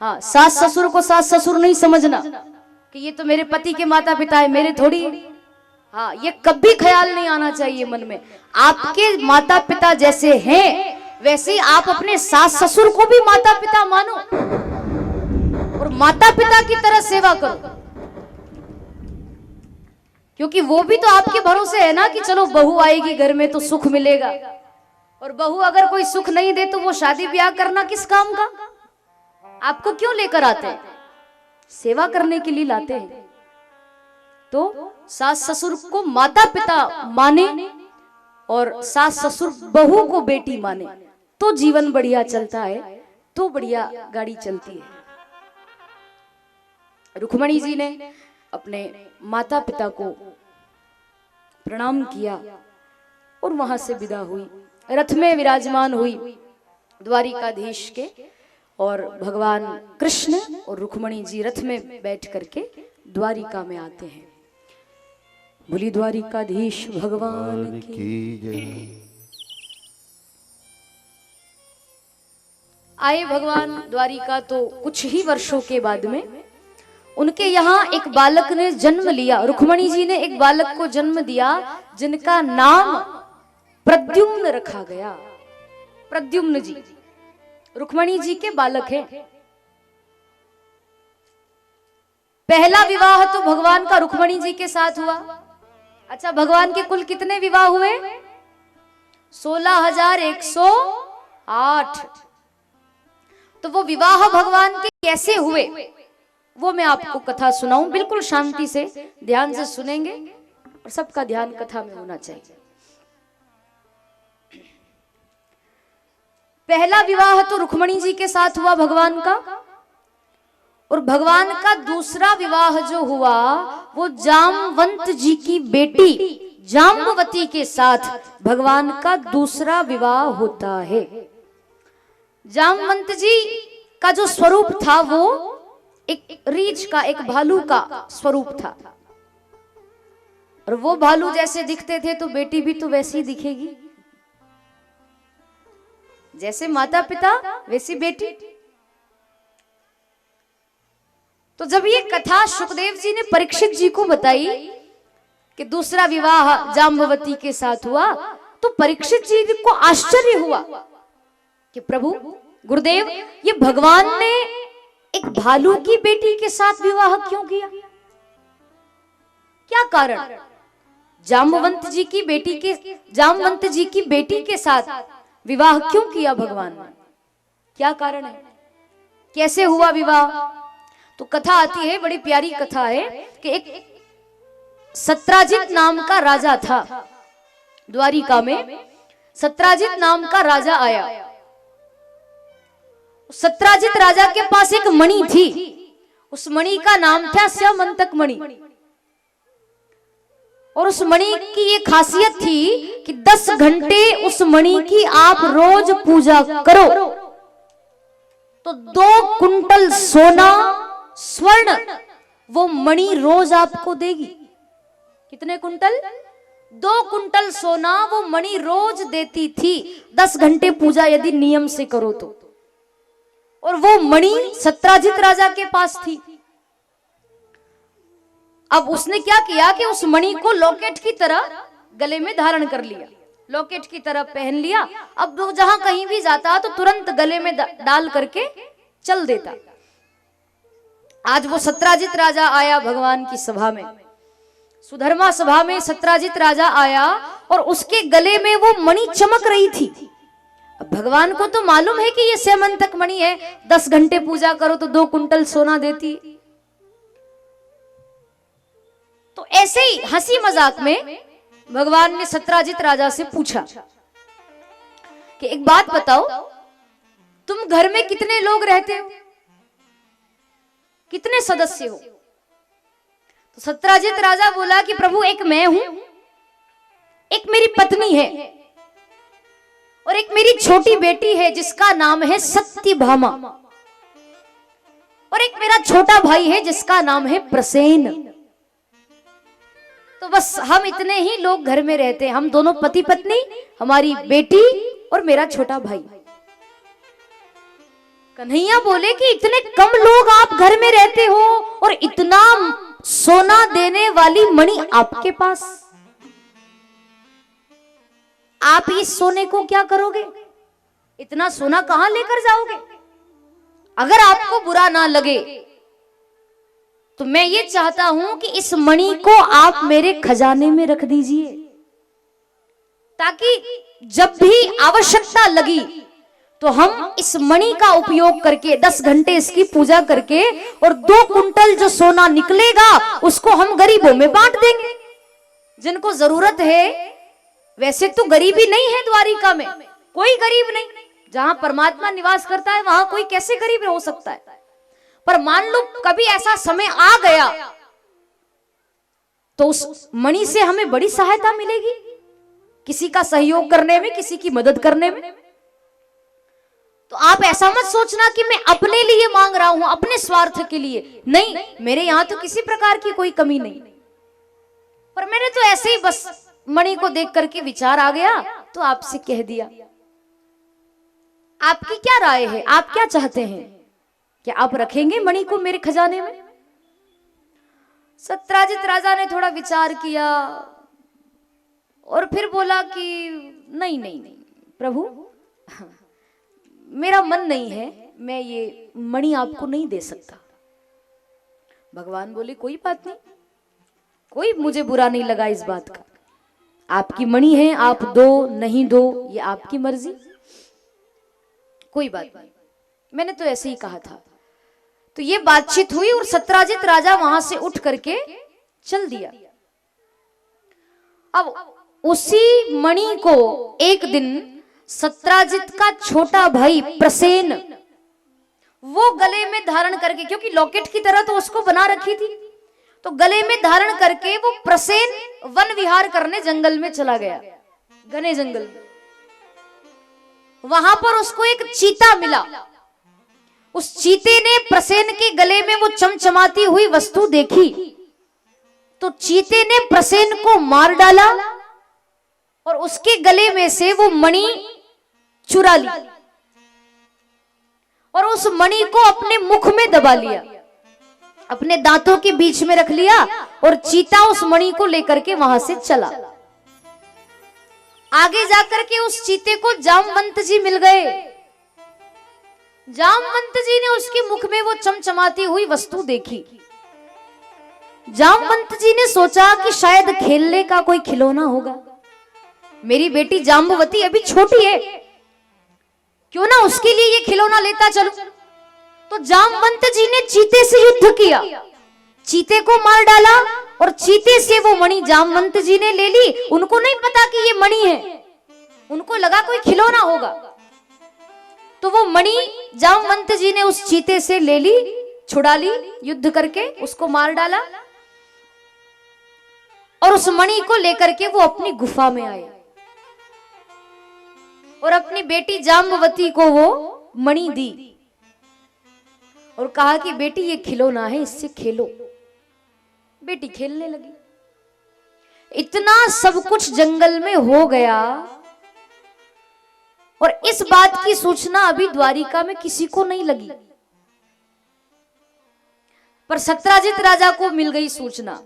हाँ, सास ससुर को सास ससुर नहीं समझना कि ये तो मेरे पति के माता पिता है, मेरे थोड़ी है। हाँ, ये कभी ख्याल नहीं आना चाहिए मन में। आपके माता पिता जैसे हैं वैसे ही आप अपने सास ससुर को भी माता पिता मानो और माता पिता की तरह सेवा करो, क्योंकि वो भी तो आपके भरोसे है ना कि चलो बहू आएगी घर में तो सुख मिलेगा, और बहू अगर कोई सुख नहीं दे तो वो शादी ब्याह करना किस काम का? आपको क्यों लेकर आते हैं? सेवा करने के लिए लाते हैं। तो सास ससुर को माता पिता माने और सास ससुर बहू को बेटी माने तो जीवन बढ़िया चलता है, तो बढ़िया गाड़ी चलती है। रुक्मणी जी ने अपने माता पिता को प्रणाम किया और वहां से विदा हुई, रथ में विराजमान हुई द्वारिकाधीश के, और भगवान कृष्ण और रुक्मणी जी रथ में बैठ करके द्वारिका में आते हैं। बोली द्वारिकाधीश भगवान की जय। आए भगवान द्वारिका तो कुछ ही वर्षों के बाद में उनके यहाँ एक बालक ने जन्म लिया। रुक्मणी जी ने एक बालक को जन्म दिया जिनका नाम प्रद्युम्न रखा गया। प्रद्युम्न जी रुक्मणी जी के बालक हैं। पहला विवाह तो भगवान का रुक्मणी जी के साथ हुआ। अच्छा, भगवान के कुल कितने विवाह हुए? 16,108। तो वो विवाह भगवान के कैसे हुए वो मैं आपको कथा सुनाऊं। बिल्कुल शांति से ध्यान से सुनेंगे और सबका ध्यान कथा में होना चाहिए। पहला विवाह तो रुक्मणी जी के साथ हुआ भगवान का, और भगवान का दूसरा विवाह जो हुआ वो जामवंत जी की बेटी जाम्बवती के साथ भगवान का दूसरा विवाह होता है। जामवंत जी का जो स्वरूप था वो एक रीछ का, एक भालू का स्वरूप था, और वो भालू जैसे दिखते थे तो बेटी भी तो वैसी ही दिखेगी, जैसे माता पिता वैसी बेटी। तो जब ये कथा सुखदेव जी ने परीक्षित जी को बताई कि दूसरा विवाह जाम्बवती के साथ हुआ, तो परीक्षित जी को आश्चर्य हुआ कि प्रभु गुरुदेव, ये भगवान ने एक भालू की बेटी के साथ विवाह क्यों किया? क्या कारण? जाम्बवंत जी की बेटी के साथ विवाह क्यों किया भगवान ने? क्या कारण है? कैसे हुआ विवाह? तो कथा आती है, बड़ी प्यारी कथा है कि एक सत्राजित नाम का राजा था। द्वारिका में सत्राजित नाम का राजा आया। सत्राजित राजा के पास एक मणि थी, उस मणि का नाम था स्यमंतक मणि, और उस मणि की ये खासियत थी कि 10 घंटे उस मणि की आप रोज पूजा करो तो 2 कुंटल सोना स्वर्ण वो मणि रोज आपको देगी। कितने कुंटल? 2 कुंटल सोना वो मणि रोज देती थी, 10 घंटे पूजा यदि नियम से करो तो। और वो मणि सत्राजित राजा के पास थी। अब उसने क्या किया कि उस मणि को लॉकेट की तरह गले में धारण कर लिया, लॉकेट की तरह पहन लिया। अब वो जहां कहीं भी जाता तो तुरंत गले में डाल करके चल देता। आज वो सत्राजित राजा आया भगवान की सभा में, सुधर्मा सभा में सत्राजित राजा आया और उसके गले में वो मणि चमक रही थी। अब भगवान को तो मालूम है कि ये स्यमंतक मणि है, 10 घंटे पूजा करो तो 2 कुंटल सोना देती। तो ऐसे ही हंसी मजाक में भगवान ने सत्राजित राजा से पूछा कि एक बात बताओ, तुम घर में कितने लोग रहते हो, कितने सदस्य हो? तो सत्राजित राजा बोला कि प्रभु एक मैं हूं, एक मेरी पत्नी है और एक मेरी छोटी बेटी है जिसका नाम है सत्यभामा, और एक मेरा छोटा भाई है जिसका नाम है प्रसेन। तो बस हम इतने ही लोग घर में रहते हैं, हम दोनों पति पत्नी, हमारी बेटी और मेरा छोटा भाई। कन्हैया बोले कि इतने कम लोग आप घर में रहते हो और इतना सोना देने वाली मणि आपके पास, आप इस सोने को क्या करोगे? इतना सोना कहां लेकर जाओगे? अगर आपको बुरा ना लगे तो मैं ये चाहता हूं कि इस मणि को आप मेरे खजाने में रख दीजिए, ताकि जब भी आवश्यकता लगी तो हम इस मणि का उपयोग करके 10 घंटे इसकी पूजा करके और 2 कुंटल जो सोना निकलेगा उसको हम गरीबों में बांट देंगे, जिनको जरूरत है। वैसे तो गरीबी नहीं है द्वारिका में, कोई गरीब नहीं। जहां परमात्मा निवास करता है वहां कोई कैसे गरीब हो सकता है? पर मान लो कभी ऐसा समय आ गया तो उस मणि से हमें बड़ी सहायता मिलेगी, किसी का सहयोग करने में, किसी की मदद करने में। तो आप ऐसा मत सोचना कि मैं अपने लिए मांग रहा हूं, अपने स्वार्थ के लिए। नहीं, मेरे यहां तो किसी प्रकार की कोई कमी नहीं, पर मैंने तो ऐसे ही बस मणि को देख करके विचार आ गया तो आपसे कह दिया। आपकी क्या राय है? आप क्या चाहते हैं? क्या आप रखेंगे मणि को मेरे खजाने में? सत्राजित राजा ने थोड़ा विचार किया और फिर बोला कि नहीं नहीं नहीं प्रभु, मेरा मन नहीं है, मैं ये मणि आपको नहीं दे सकता। भगवान बोले कोई बात नहीं, कोई मुझे बुरा नहीं लगा इस बात का। आपकी मणि है, आप दो नहीं दो ये आपकी मर्जी, कोई बात नहीं, मैंने तो ऐसे ही कहा था। तो ये बातचीत हुई और सत्राजित राजा वहां से उठ करके चल दिया। अब उसी मणि को एक दिन सत्राजित का छोटा भाई प्रसेन वो गले में धारण करके, क्योंकि लॉकेट की तरह तो उसको बना रखी थी, तो गले में धारण करके वो प्रसेन वन विहार करने जंगल में चला गया, घने जंगल में। वहां पर उसको एक चीता मिला। उस चीते ने प्रसेन के गले में वो चमचमाती हुई वस्तु देखी, तो चीते ने प्रसेन को मार डाला और उसके गले में से वो मणि चुरा ली और उस मणि को अपने मुख में दबा लिया, अपने दांतों के बीच में रख लिया और चीता उस मणि को लेकर के वहां से चला। आगे जाकर के उस चीते को जामवंत जी मिल गए। जामवंत जी ने उसके मुख में वो चमचमाती हुई वस्तु देखी। जामवंत जी ने सोचा कि शायद खेलने का कोई खिलौना होगा, मेरी बेटी जाम्बवती अभी छोटी है, क्यों ना उसके लिए ये खिलौना लेता चलूं। तो जामवंत जी ने चीते से युद्ध किया, चीते को मार डाला और चीते से वो मणि जामवंत जी ने ले ली। उनको नहीं पता कि ये मणि है, उनको लगा कोई खिलौना होगा। तो वो मणि जामवंत जी ने उस चीते से ले ली, छुड़ा ली, युद्ध करके उसको मार डाला और उस मणि को लेकर के वो अपनी गुफा में आए और अपनी बेटी जाम्बवती को वो मणि दी और कहा कि बेटी ये खिलौना है, इससे खेलो। बेटी खेलने लगी। इतना सब कुछ जंगल में हो गया और इस बात की सूचना अभी द्वारिका में किसी को नहीं लगी, पर सत्राजित राजा को मिल गई सूचना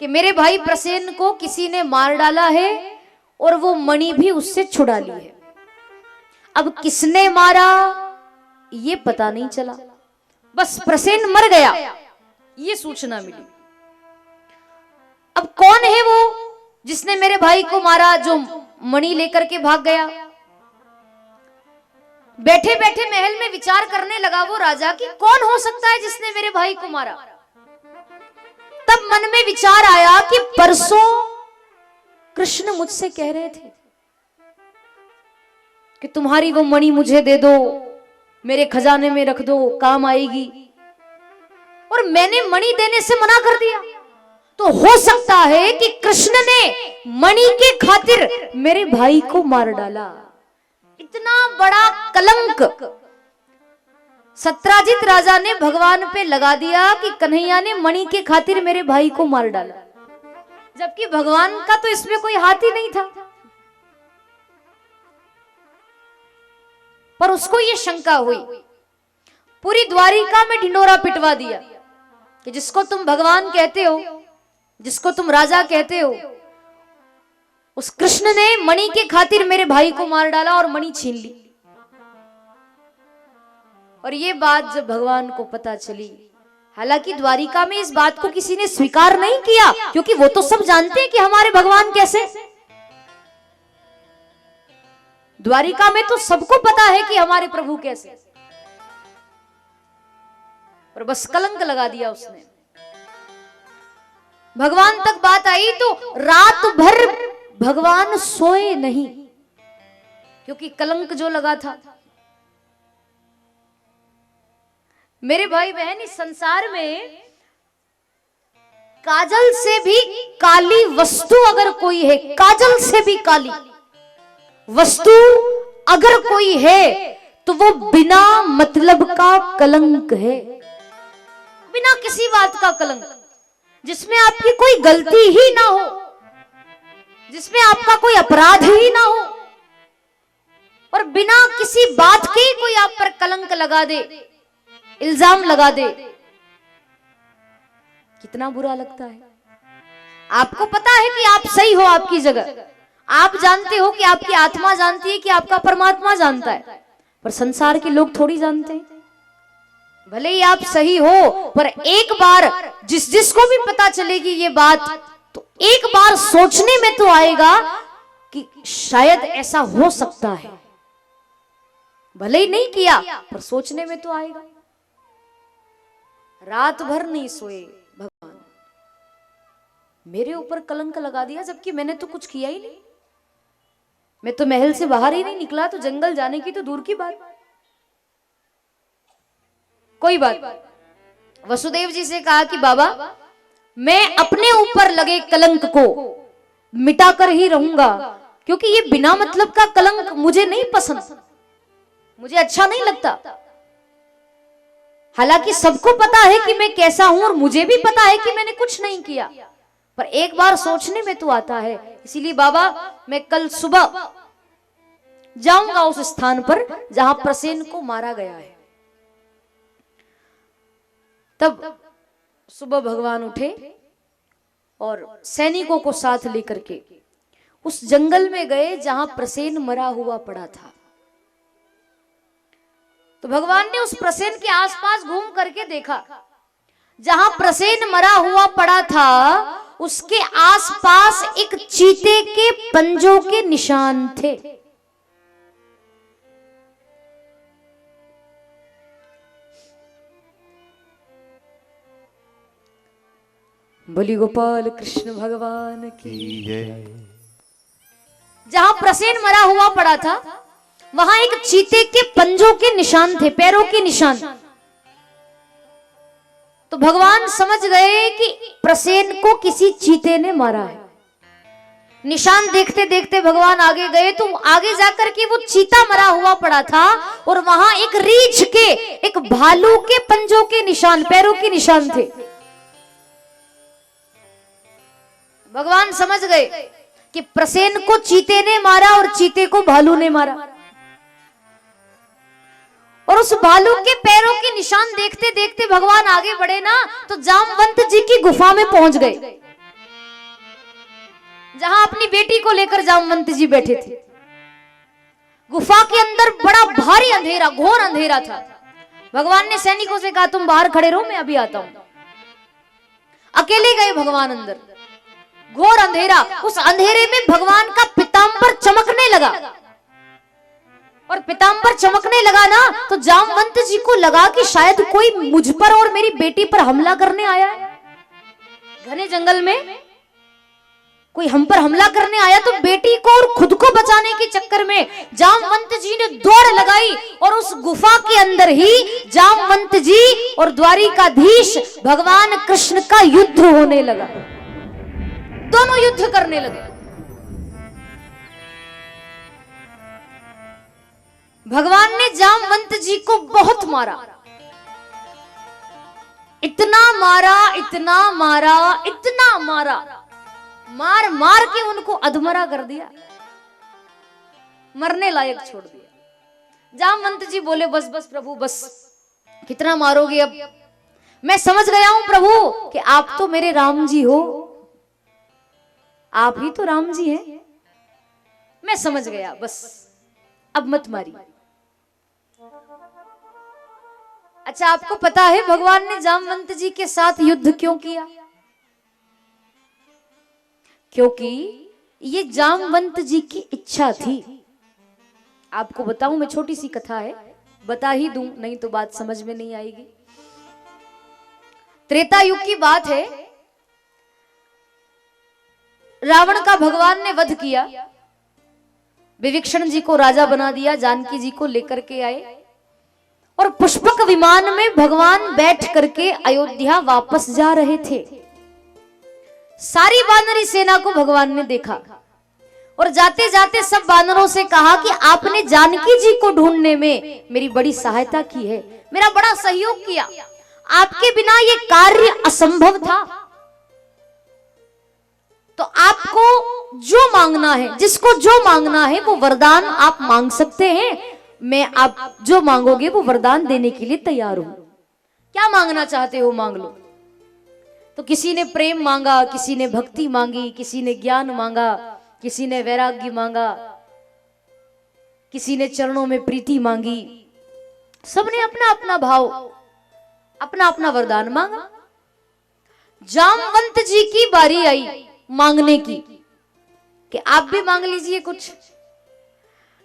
कि मेरे भाई प्रसेन को किसी ने मार डाला है और वो मणि भी उससे छुड़ा ली है। अब किसने मारा ये पता नहीं चला, बस प्रसेन मर गया ये सूचना मिली। अब कौन है वो जिसने मेरे भाई को मारा, जो मणि लेकर के भाग गया? बैठे बैठे महल में विचार करने लगा वो राजा कि कौन हो सकता है जिसने मेरे भाई को मारा। तब मन में विचार आया कि परसों कृष्ण मुझसे कह रहे थे कि तुम्हारी वो मणि मुझे दे दो, मेरे खजाने में रख दो, काम आएगी, और मैंने मणि देने से मना कर दिया। तो हो सकता है कि कृष्ण ने मणि के खातिर मेरे भाई को मार डाला। इतना बड़ा कलंक सत्राजित राजा ने भगवान पे लगा दिया कि कन्हैया ने मणि के खातिर मेरे भाई को मार डाला, जबकि भगवान का तो इसमें कोई हाथ ही नहीं था। पर उसको ये शंका हुई, पूरी द्वारिका में ढिंडोरा पिटवा दिया कि जिसको तुम भगवान कहते हो, जिसको तुम राजा कहते हो, उस कृष्ण ने मणि के खातिर मेरे भाई को मार डाला और मणि छीन ली। और ये बात जब भगवान को पता चली, हालांकि द्वारिका में इस बात को किसी ने स्वीकार नहीं किया, क्योंकि वो तो सब जानते हैं कि हमारे भगवान कैसे। द्वारिका में तो सबको पता है कि हमारे प्रभु कैसे, पर बस कलंक लगा दिया उसने। भगवान तक बात आई तो रात भर भगवान सोए नहीं, क्योंकि कलंक जो लगा था। मेरे भाई बहन, इस संसार में काजल से भी काली वस्तु अगर कोई है, काजल से भी काली वस्तु अगर कोई है, तो वो बिना मतलब का कलंक है, बिना किसी बात का कलंक, जिसमें आपकी कोई गलती ही ना हो, जिसमें आपका कोई अपराध ही ना हो, और बिना किसी बात के कोई आप पर कलंक लगा दे, इल्जाम लगा दे, कितना बुरा लगता है। आपको पता है कि आप सही हो आपकी जगह, आप जानते हो कि आपकी आत्मा जानती है कि आपका परमात्मा जानता है, पर संसार के लोग थोड़ी जानते हैं। भले ही आप सही हो, पर एक बार जिसको भी पता चलेगी ये बात, तो एक बार सोचने में तो आएगा कि शायद ऐसा हो सकता है। भले ही नहीं किया, पर सोचने में तो आएगा। रात भर नहीं सोए भगवान, मेरे ऊपर कलंक लगा दिया, जबकि मैंने तो कुछ किया ही नहीं। मैं तो महल से बाहर ही नहीं निकला, तो जंगल जाने की तो दूर की बात। कोई बात, वसुदेव जी से कहा कि बाबा, मैं अपने ऊपर लगे कलंक को मिटाकर ही रहूंगा, क्योंकि ये बिना मतलब का कलंक मुझे नहीं पसंद, मुझे अच्छा नहीं लगता। हालांकि सबको पता है कि मैं कैसा हूं, और मुझे भी पता है कि मैंने कुछ नहीं किया, पर एक बार सोचने में तो आता है। इसीलिए बाबा, मैं कल सुबह जाऊंगा उस स्थान पर जहां प्रसेन को मारा गया है। तब सुबह भगवान उठे और सैनिकों को साथ लेकर के उस जंगल में गए जहां प्रसेन मरा हुआ पड़ा था। तो भगवान ने उस प्रसेन के आसपास घूम करके देखा, जहां प्रसेन मरा हुआ पड़ा था उसके आसपास एक चीते के पंजों के निशान थे। बोली गोपाल कृष्ण भगवान की जय। जहां प्रसेन मरा हुआ पड़ा था वहां एक चीते के पंजों के निशान थे, पैरों के निशान। तो भगवान समझ गए कि प्रसेन को किसी चीते ने मारा है। निशान देखते देखते भगवान आगे गए, तो आगे जाकर के वो चीता मरा हुआ पड़ा था, और वहां एक रीछ के, एक भालू के पंजों के निशान, पैरों के निशान थे। भगवान समझ गए कि प्रसेन को चीते ने मारा और चीते को भालू ने मारा। और उस भालू के पैरों के निशान देखते देखते भगवान आगे बढ़े ना, तो जामवंत जी की गुफा में पहुंच गए, जहां अपनी बेटी को लेकर जामवंत जी बैठे थे। गुफा के अंदर बड़ा भारी अंधेरा, घोर अंधेरा था। भगवान ने सैनिकों से कहा, तुम बाहर खड़े रहो, मैं अभी आता हूं। अकेले गए भगवान अंदर, घोर अंधेरा। उस अंधेरे में भगवान का पीतांबर चमकने लगा, और पीतांबर चमकने लगा ना, तो जामवंत जी को लगा कि शायद कोई मुझ पर और मेरी बेटी पर हमला करने आया है। घने जंगल में कोई हम पर हमला करने आया, तो बेटी को और खुद को बचाने के चक्कर में जामवंत जी ने दौड़ लगाई, और उस गुफा के अंदर ही जामवंत जी और द्वारिकाधीश भगवान कृष्ण का युद्ध होने लगा। दोनों युद्ध करने लगे। भगवान ने जामवंत जी को बहुत मारा, इतना मारा, इतना मारा, इतना मारा, मार मार के उनको अधमरा कर दिया, मरने लायक छोड़ दिया। जामवंत जी बोले, बस बस प्रभु बस, कितना मारोगे अब। मैं समझ गया हूं प्रभु कि आप तो मेरे राम जी हो, आप ही तो राम जी हैं। मैं समझ गया, बस अब मत मारी। अच्छा, आपको पता है भगवान ने जामवंत जी के साथ युद्ध क्यों किया? क्योंकि ये जामवंत जी की इच्छा थी। आपको बताऊं, मैं छोटी सी कथा है, बता ही दूं, नहीं तो बात समझ में नहीं आएगी। त्रेता युग की बात है, रावण का भगवान ने वध किया, विभीषण जी को राजा बना दिया, जानकी जी को लेकर के आए और पुष्पक विमान में भगवान बैठ करके अयोध्या वापस जा रहे थे। सारी वानरी सेना को भगवान ने देखा और जाते जाते सब वानरों से कहा कि आपने जानकी जी को ढूंढने में मेरी बड़ी सहायता की है, मेरा बड़ा सहयोग किया, आपके बिना ये कार्य असंभव था। तो आपको जो मांगना है, जिसको जो मांगना है वो वरदान आप मांग सकते हैं, मैं आप जो मांगोगे वो वरदान देने के लिए तैयार हूं। क्या मांगना चाहते हो मांग लो। तो किसी ने प्रेम मांगा, किसी ने भक्ति मांगी, किसी ने ज्ञान मांगा, किसी ने वैराग्य मांगा, किसी ने चरणों में प्रीति मांगी। सबने अपना अपना भाव, अपना अपना वरदान मांगा। जामवंत जी की बारी आई मांगने की कि आप भी मांग लीजिए कुछ।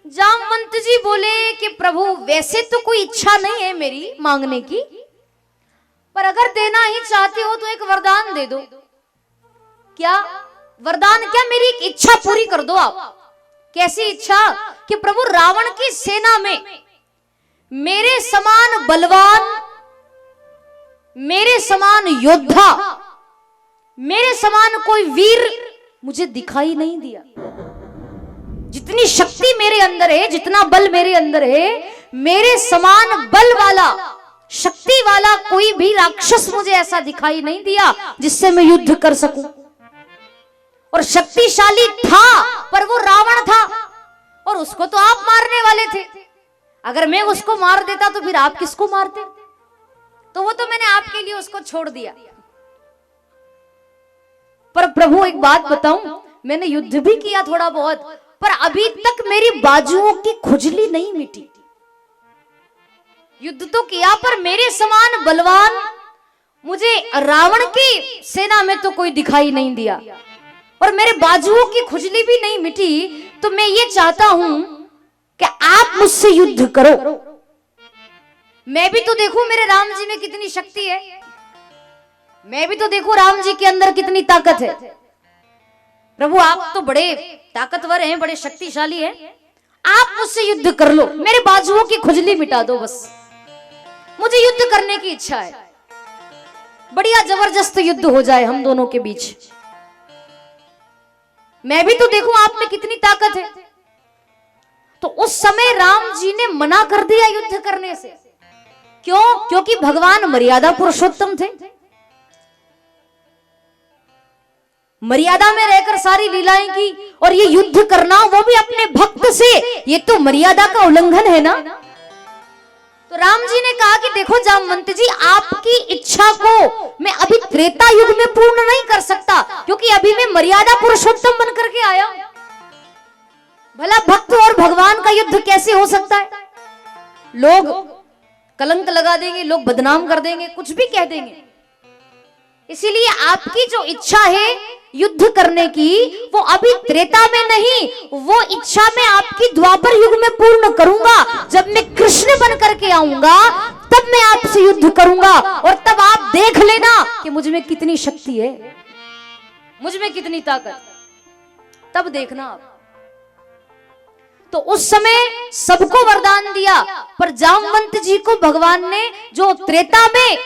जामवंत जी बोले कि प्रभु वैसे तो कोई इच्छा नहीं है मेरी मांगने की, पर अगर देना ही चाहते हो तो एक वरदान दे दो। क्या वरदान? क्या मेरी एक इच्छा पूरी कर दो आप। कैसी इच्छा? कि प्रभु रावण की सेना में मेरे समान बलवान, मेरे समान योद्धा, मेरे समान कोई वीर मुझे दिखाई नहीं दिया। जितनी शक्ति मेरे अंदर है, जितना बल मेरे अंदर है, मेरे समान बल वाला, शक्ति वाला कोई भी राक्षस मुझे ऐसा दिखाई नहीं दिया जिससे मैं युद्ध कर सकूं। और शक्तिशाली था पर वो रावण था और उसको तो आप मारने वाले थे। अगर मैं उसको मार देता तो फिर आप किसको मारते? तो वो तो मैंने आपके लिए उसको छोड़ दिया। पर प्रभु एक बात बताऊं, मैंने युद्ध भी किया थोड़ा बहुत, पर अभी तक मेरी बाजुओं की खुजली नहीं मिटी। युद्ध तो किया पर मेरे समान बलवान मुझे रावण की सेना में तो कोई दिखाई नहीं दिया और मेरे बाजुओं की खुजली भी नहीं मिटी। तो मैं ये चाहता हूं कि आप मुझसे युद्ध करो, मैं भी तो देखूं मेरे राम जी में कितनी शक्ति है, मैं भी तो देखूं राम जी के अंदर कितनी ताकत है। प्रभु आप तो बड़े ताकतवर हैं, बड़े शक्तिशाली हैं, आप मुझसे युद्ध कर लो, मेरे बाजुओं की खुजली मिटा दो, बस मुझे युद्ध करने की इच्छा है। बढ़िया जबरदस्त युद्ध हो जाए हम दोनों के बीच, मैं भी तो देखूं आप में कितनी ताकत है। तो उस समय राम जी ने मना कर दिया युद्ध करने से। क्यों? क्योंकि भगवान मर्यादा पुरुषोत्तम थे, मर्यादा में रहकर सारी लीलाएं की, और ये युद्ध करना वो भी अपने भक्त से, ये तो मर्यादा का उल्लंघन है ना। तो राम जी ने कहा कि देखो जामवंत जी, आपकी इच्छा को मैं अभी त्रेता युग में पूर्ण नहीं कर सकता, क्योंकि अभी मैं मर्यादा पुरुषोत्तम बन करके आया। भला भक्त और भगवान का युद्ध कैसे हो सकता है? लोग कलंक लगा देंगे, लोग बदनाम कर देंगे, कुछ भी कह देंगे। इसीलिए आपकी जो इच्छा है युद्ध करने की, वो अभी त्रेता में नहीं, वो इच्छा मैं आपकी द्वापर युग में पूर्ण करूंगा। जब मैं कृष्ण बन करके आऊंगा तब मैं आपसे युद्ध करूंगा, और तब आप देख लेना कि मुझ में कितनी शक्ति है, मुझ में कितनी ताकत, तब देखना आप। तो उस समय सबको वरदान दिया, पर जामवंत जी को भगवान ने जो त्रेता में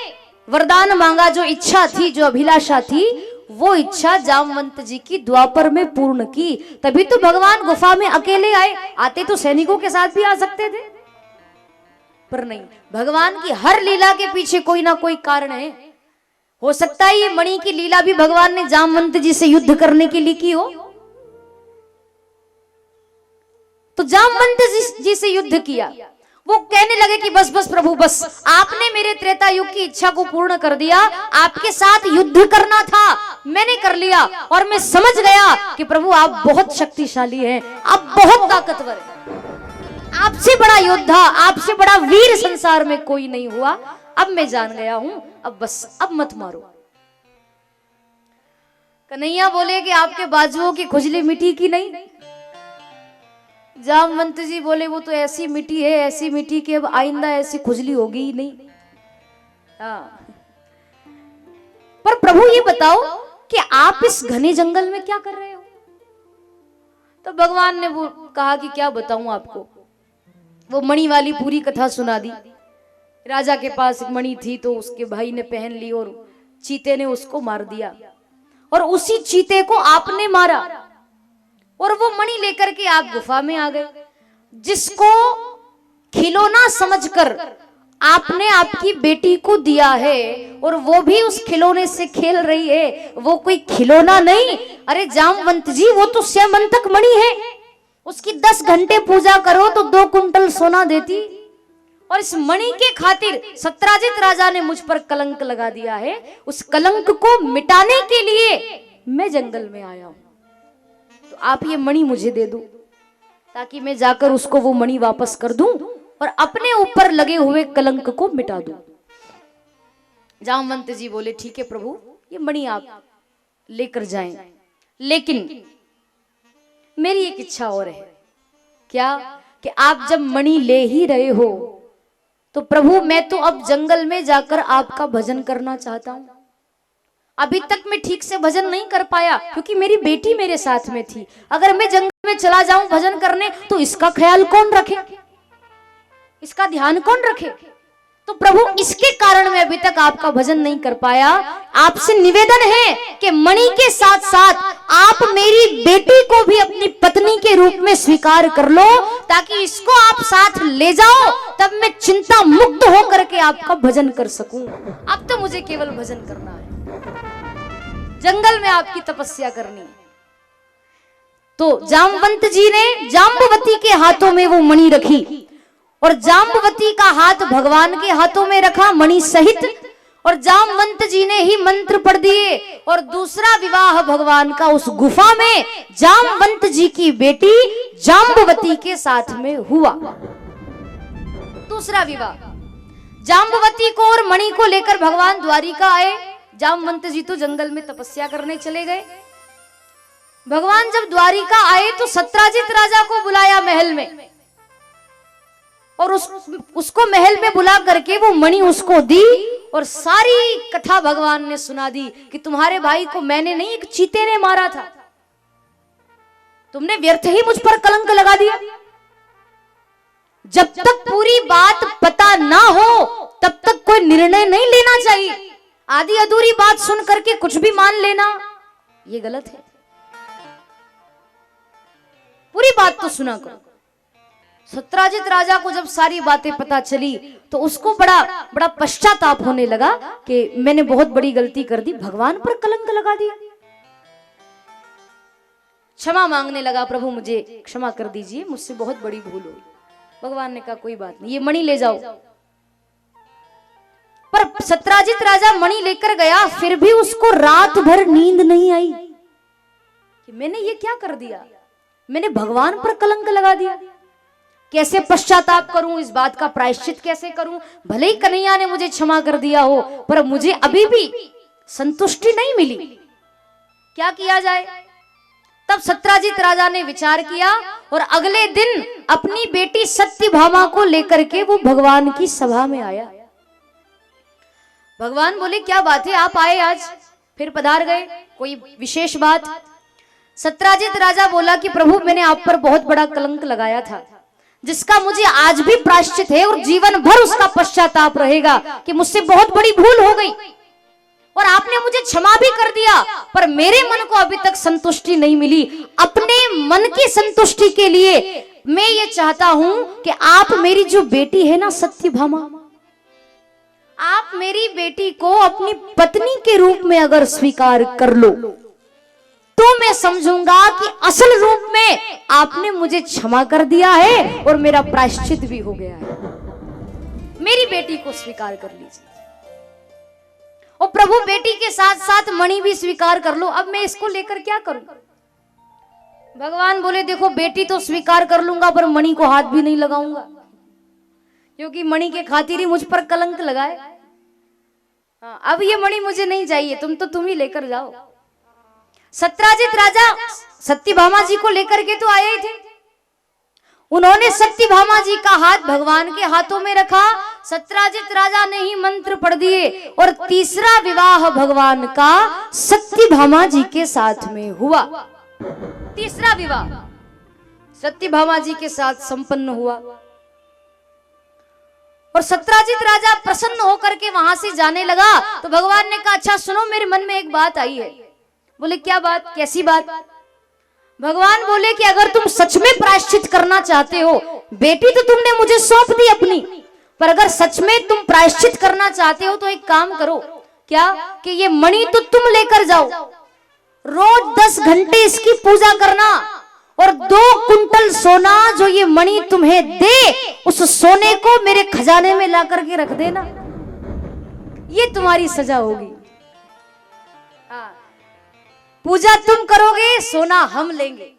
वरदान मांगा, जो इच्छा थी, जो अभिलाषा थी, वो इच्छा जामवंत जी की द्वापर में पूर्ण की। तभी तो भगवान गुफा में अकेले आए, आते तो सैनिकों के साथ भी आ सकते थे, पर नहीं। भगवान की हर लीला के पीछे कोई ना कोई कारण है। हो सकता है ये मणि की लीला भी भगवान ने जामवंत जी से युद्ध करने के लिए की हो। तो जामवंत जी से युद्ध किया वो कहने लगे कि बस बस प्रभु बस, आपने मेरे त्रेता युग की इच्छा को पूर्ण कर दिया, आपके साथ युद्ध करना था, मैंने कर लिया और मैं समझ गया कि प्रभु आप बहुत शक्तिशाली हैं, आप बहुत ताकतवर हैं, आपसे बड़ा योद्धा, आपसे बड़ा वीर संसार में कोई नहीं हुआ, अब मैं जान गया हूं, अब बस अब मत मारो। कन्हैया बोले कि आपके बाजुओं की खुजली मिट्टी की नहीं। जामवंत जी बोले वो तो ऐसी मिट्टी है, ऐसी मिट्टी कि अब आइंदा ऐसी खुजली होगी ही नहीं। हाँ। पर प्रभु ये बताओ कि आप इस घने जंगल में क्या कर रहे हो? तो भगवान ने वो कहा कि क्या बताऊं आपको। वो मणि वाली पूरी कथा सुना दी। राजा के पास एक मणि थी तो उसके भाई ने पहन ली और चीते ने उसको मार दिया और उसी चीते को आपने मारा और वो मणि लेकर के आप गुफा में आ गए, जिसको खिलौना समझकर आपने आपकी बेटी को दिया है और वो भी उस खिलौने से खेल रही है। वो कोई खिलौना नहीं, अरे जामवंत जी वो तो स्यमंतक मणि है, उसकी 10 घंटे पूजा करो तो 2 कुंटल सोना देती। और इस मणि के खातिर सत्राजित राजा ने मुझ पर कलंक लगा दिया है, उस कलंक को मिटाने के लिए मैं जंगल में आया हूं। तो आप ये मणि मुझे दे दो ताकि मैं जाकर उसको वो मणि वापस कर दूं और अपने ऊपर लगे हुए कलंक को मिटा दूं। जामवंत जी बोले ठीक है प्रभु, ये मणि आप लेकर जाएं, लेकिन मेरी एक इच्छा और है। क्या? कि आप जब मणि ले ही रहे हो तो प्रभु मैं तो अब जंगल में जाकर आपका भजन करना चाहता हूं। अभी तक मैं ठीक से भजन नहीं कर पाया क्योंकि मेरी बेटी मेरे साथ में थी। अगर मैं जंगल में चला जाऊं भजन करने तो इसका ख्याल कौन रखे, इसका ध्यान कौन रखे? तो प्रभु इसके कारण मैं अभी तक आपका भजन नहीं कर पाया। आपसे निवेदन है कि मणि के साथ साथ आप मेरी बेटी को भी अपनी पत्नी के रूप में स्वीकार कर लो ताकि इसको आप साथ ले जाओ, तब मैं चिंता मुक्त होकर के आपका भजन कर सकूं। अब तो मुझे केवल भजन करना है, जंगल में आपकी तपस्या करनी है। तो जामवंत जी ने जाम्बवती के हाथों में वो मणि रखी और जाम्बवती का हाथ भगवान के हाथों में रखा मणि सहित, और जामवंत जी ने ही मंत्र पढ़ दिए और दूसरा विवाह भगवान का उस गुफा में जामवंत जी की बेटी जाम्बवती के साथ में हुआ। दूसरा विवाह। जाम्बवती को और मणि को लेकर भगवान द्वारिका आए। जामवंत जी तो जंगल में तपस्या करने चले गए। भगवान जब द्वारिका आए तो सत्राजित राजा को बुलाया महल में और उसको महल में बुला करके वो मणि उसको दी और सारी कथा भगवान ने सुना दी कि तुम्हारे भाई को मैंने नहीं, एक चीते ने मारा था, तुमने व्यर्थ ही मुझ पर कलंक लगा दिया। जब तक पूरी बात पता ना हो तब तक कोई निर्णय नहीं लेना चाहिए। आधी अधूरी बात सुन करके कुछ भी मान लेना ये गलत है। पूरी बात तो सुना करो। सत्राजित राजा को जब सारी बातें पता चली तो उसको बड़ा बड़ा पश्चाताप होने लगा कि मैंने बहुत बड़ी गलती कर दी, भगवान पर कलंक लगा दिया। क्षमा मांगने लगा, प्रभु मुझे क्षमा कर दीजिए, मुझसे बहुत बड़ी भूल हुई। भगवान ने कहा कोई बात नहीं, ये मणि ले जाओ। पर सत्राजित राजा मणि लेकर गया, फिर भी उसको रात भर नींद नहीं आई कि मैंने ये क्या कर दिया, मैंने भगवान पर कलंक लगा दिया। कैसे पश्चाताप करूं, इस बात का प्रायश्चित कैसे करूं? भले ही कन्हैया ने मुझे क्षमा कर दिया हो पर मुझे अभी भी संतुष्टि नहीं मिली, क्या किया जाए? तब सत्राजित राजा ने विचार किया और अगले दिन अपनी बेटी सत्यभामा को लेकर के वो भगवान की सभा में आया। भगवान बोले क्या बात है, आप आए आज, फिर पधार गए, कोई विशेष बात? सत्राजित राजा बोला कि प्रभु मैंने आप पर बहुत बड़ा कलंक लगाया था जिसका मुझे आज भी प्रायश्चित है और जीवन भर उसका पश्चाताप रहेगा कि मुझसे बहुत बड़ी भूल हो गई और आपने मुझे क्षमा भी कर दिया, पर मेरे मन को अभी तक संतुष्टि नहीं मिली। अपने मन की संतुष्टि के लिए मैं ये चाहता हूं कि आप मेरी जो बेटी है ना सत्यभामा, आप मेरी बेटी को अपनी पत्नी के रूप में अगर स्वीकार कर लो तो मैं समझूंगा कि असल रूप में आपने मुझे क्षमा कर दिया है और मेरा प्रायश्चित भी हो गया है। मेरी बेटी को स्वीकार कर लीजिए। और प्रभु बेटी के साथ साथ मणि भी स्वीकार कर लो, अब मैं इसको लेकर क्या करूं? भगवान बोले देखो बेटी तो स्वीकार कर लूंगा पर मणि को हाथ भी नहीं लगाऊंगा, क्योंकि मणि के खातिर ही मुझ पर कलंक लगाए। हाँ, अब ये मणि मुझे नहीं चाहिए, तुम ही लेकर जाओ। सत्राजित राजा सत्यभामा जी को लेकर के तो आए ही थे। उन्होंने सत्यभामा जी का हाथ भगवान के हाथों में रखा, सत्राजित राजा ने ही मंत्र पढ़ दिए और तीसरा विवाह भगवान का सत्यभामा जी के साथ में हुआ। तीसरा विवाह सत्यभामा जी के साथ संपन्न हुआ। और सत्राजित राजा प्रसन्न होकर के वहां से जाने लगा तो भगवान ने कहा अच्छा सुनो, मेरे मन में एक बात आई है। बोले क्या बात, कैसी बात? भगवान बोले कि अगर तुम सच में प्रायश्चित करना चाहते हो, बेटी तो तुमने मुझे सौंप दी अपनी, पर अगर सच में तुम प्रायश्चित करना चाहते हो तो एक काम करो, क्या कि ये मणि तो तुम लेकर जाओ, रोज 10 घंटे इसकी पूजा करना और 2 कुंटल सोना जो ये मणि तुम्हें दे, उस सोने को मेरे खजाने में ला करके रख देना, ये तुम्हारी सजा होगी। हाँ, पूजा तुम करोगे, सोना हम लेंगे।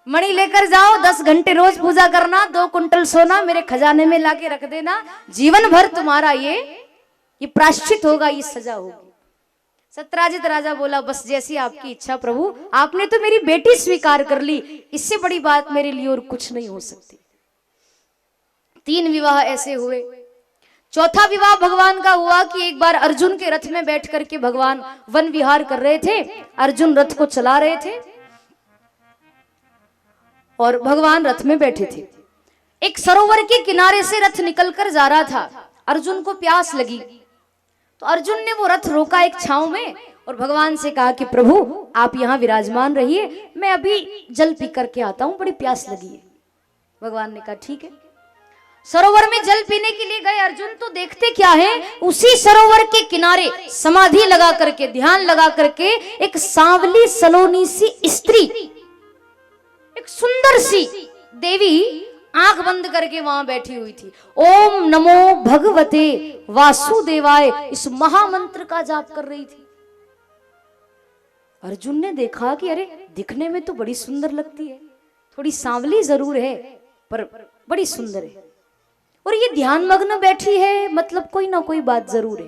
मणि लेकर जाओ, 10 घंटे रोज पूजा करना, 2 कुंटल सोना मेरे खजाने में लाके रख देना, जीवन भर तुम्हारा ये प्रायश्चित होगा, ये सजा होगी। सत्राजित राजा बोला बस जैसी आपकी इच्छा प्रभु, आपने तो मेरी बेटी स्वीकार कर ली, इससे बड़ी बात मेरे लिए और कुछ नहीं हो सकती। 3 विवाह ऐसे हुए। चौथा विवाह भगवान का हुआ कि एक बार अर्जुन के रथ में बैठ करके भगवान वन विहार कर रहे थे। अर्जुन रथ को चला रहे थे और भगवान रथ में बैठे थे। एक सरोवर के किनारे से रथ निकलकर जा रहा था। अर्जुन को प्यास लगी तो अर्जुन ने वो रथ रोका एक छांव में और भगवान से कहा कि प्रभु आप यहाँ विराजमान रहिए, मैं अभी जल पी करके आता हूं, बड़ी प्यास लगी है। भगवान ने कहा ठीक है। सरोवर में जल पीने के लिए गए अर्जुन, तो देखते क्या है, उसी सरोवर के किनारे समाधि लगा करके, ध्यान लगा करके एक सांवली सलोनी सी स्त्री, एक सुंदर सी देवी आंख बंद करके वहां बैठी हुई थी। ओम नमो भगवते वासुदेवाय इस महामंत्र का जाप कर रही थी। अर्जुन ने देखा कि अरे दिखने में तो बड़ी सुंदर लगती है, थोड़ी सांवली जरूर है पर बड़ी सुंदर है, और ये ध्यान मग्न बैठी है, मतलब कोई ना कोई बात जरूर है।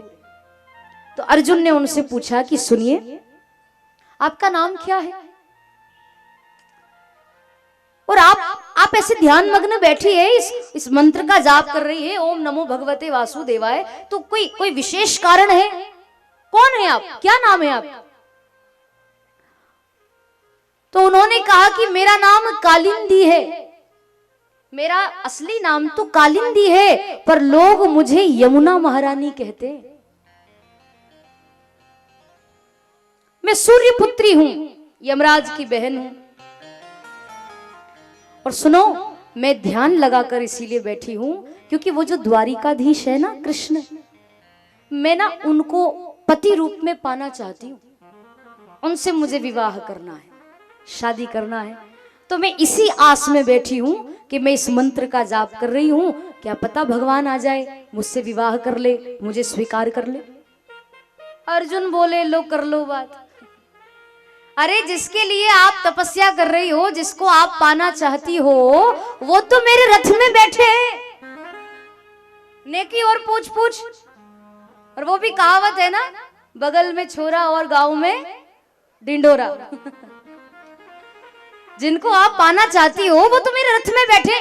तो अर्जुन ने उनसे पूछा कि सुनिए आपका नाम क्या है, और आप ऐसे ध्यान मग्न बैठी है, इस मंत्र का जाप कर रही है, ओम नमो भगवते वासुदेवाय, तो कोई विशेष कारण है? कौन है आप, क्या नाम है आप? तो उन्होंने कहा कि मेरा नाम कालिंदी है। मेरा असली नाम तो कालिंदी है, पर लोग मुझे यमुना महारानी कहते हैं। मैं सूर्य पुत्री हूं, यमराज की बहन हूं, और सुनो मैं ध्यान लगाकर इसीलिए बैठी हूं क्योंकि वो जो द्वारिकाधीश है ना कृष्ण, मैं ना उनको पति रूप में पाना चाहती हूं, उनसे मुझे विवाह करना है, शादी करना है। तो मैं इसी आस में बैठी हूं कि मैं इस मंत्र का जाप कर रही हूं, क्या पता भगवान आ जाए, मुझसे विवाह कर ले, मुझे स्वीकार कर ले। अर्जुन बोले लो कर लो बात। अरे जिसके लिए आप तपस्या कर रही हो, जिसको आप पाना चाहती हो, वो तो मेरे रथ में बैठे हैं। नेकी और पूछ पूछ, और वो भी कहावत है ना, बगल में छोरा और गांव में डिंडोरा। जिनको आप पाना चाहती हो वो तो मेरे रथ में बैठे।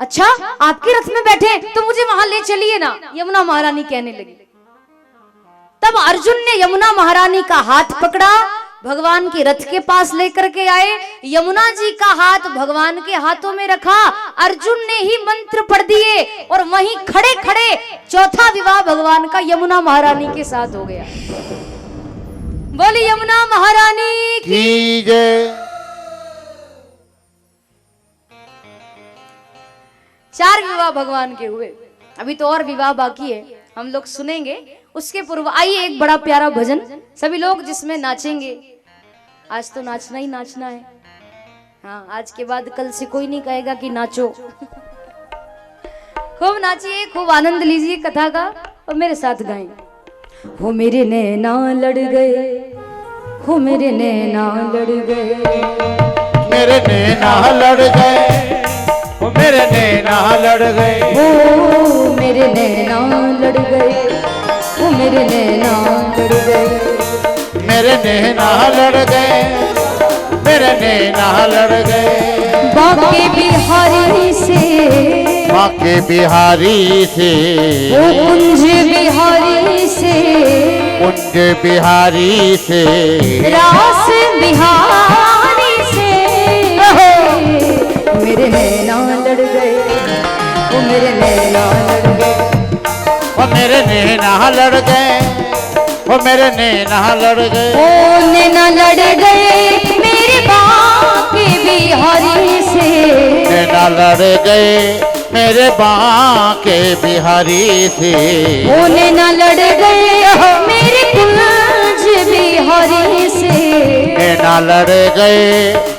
अच्छा आपके रथ में बैठे तो मुझे वहां ले चलिए ना, यमुना महारानी कहने लगी। तब अर्जुन ने यमुना महारानी का हाथ पकड़ा, भगवान के रथ के पास लेकर के आए, यमुना जी का हाथ भगवान के हाथों में रखा, अर्जुन ने ही मंत्र पढ़ दिए और वहीं खड़े खड़े चौथा विवाह भगवान का यमुना महारानी के साथ हो गया। बोली यमुना महारानी की जय। 4 विवाह भगवान के हुए, अभी तो और विवाह बाकी है, हम लोग सुनेंगे। उसके पूर्व आइए एक बड़ा प्यारा भजन, सभी लोग जिसमें नाचेंगे। आज तो नाचना ही नाचना है। हाँ, आज के बाद कल से कोई नहीं कहेगा कि नाचो। खूब नाचिए, खूब आनंद लीजिए कथा का और मेरे साथ गाएं। हो मेरे नैना लड़ गए, हो मेरे नैना लड़ गए, मेरे नैना लड़ गए, ओ मेरे नैना लड़ गए, हो मेरे नैना लड़ गए, हो मेरे नैना लड़ गए, मेरे नैना लड़ गए, मेरे नैना लड़ गए। बाके बिहारी से, बाके बिहारी से, ओ कुंज बिहारी से, कुंज बिहारी से, रास बिहारी से, मेरे नैना लड़ गए, ओ मेरे नैना लड़ गए, ओ मेरे नैना लड़ गए, ओ मेरे नैना लड़ गए, ओ नैना लड़ गए मेरे बाके बिहारी से, नैना लड़ गए मेरे बांके बिहारी से, ओ नैना लड़ गए मेरे कुंज बिहारी से, नैना लड़ गए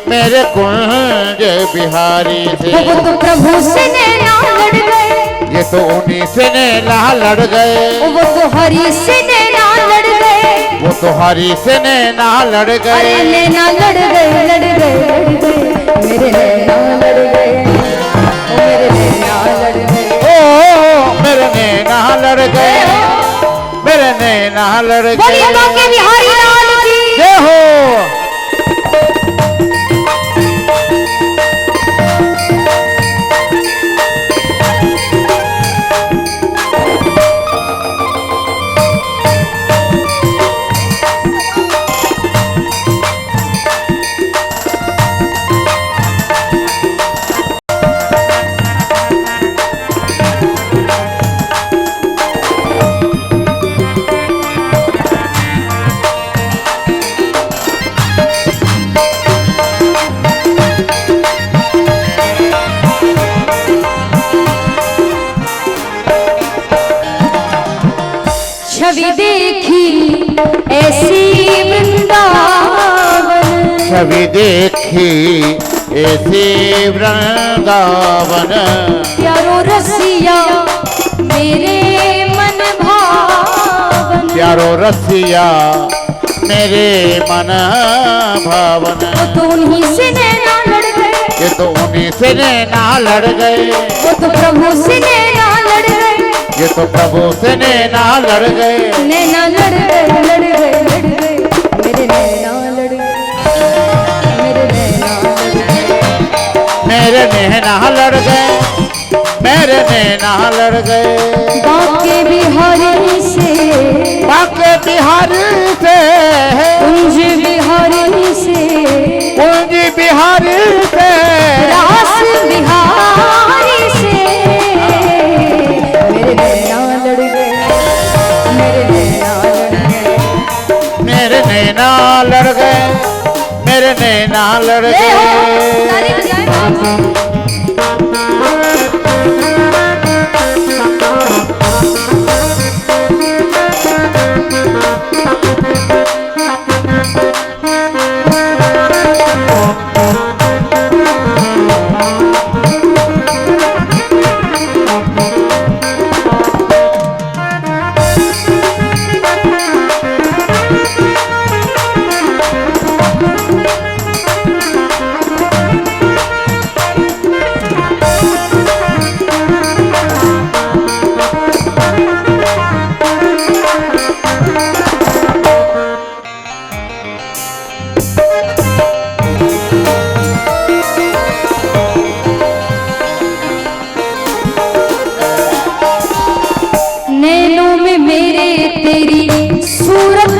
मेरे कुंज बिहारी से। वो तो प्रभु से नैना लड़ गए, ये तो उन्हीं से नैना लड़ गए, वो तो हरि से नैना लड़ गए, वो तो हरि से नैना लड़ अरे गए, नैना लड़ गए, लड़ गए, लड़ गए, मेरे नैना लड़ गए, ओ मेरे नैना लड़ गए, ओ मेरे नैना लड़ गए, मेरे नैना लड़ बोलिए गए। बाके बिहारी लाल की जय हो। छवि देखी ऐसी वृंदावन, छवि देखी ऐसी वृंदावन, प्यारो रसिया मेरे मन भावन, प्यारो रसिया मेरे मन भावन। वो तो उन्हीं से नैना लड़ गए, ये तो उन्हीं से नैना लड़ गए, वो तो प्रभु से नैना लड़ गए, ये तो प्रभु से नैना लड़ गए, नैना लड़ गए, लड़ गए, लड़ गए, मेरे नैना लड़ गए, मेरे नैना लड़ गए, मेरे नैना लड़ गए, मेरे नैना लड़ गए। बाके बिहारी से, बाके बिहारी से, कुंज बिहारी से, कुंज बिहारी से, रास बिहारी से, मेरे नैना लड़ गए, मेरे नैना लड़ गए, मेरे नैना लड़ गए, मेरे नैना लड़ ये हो, गए। ताली बजाएं बाबू।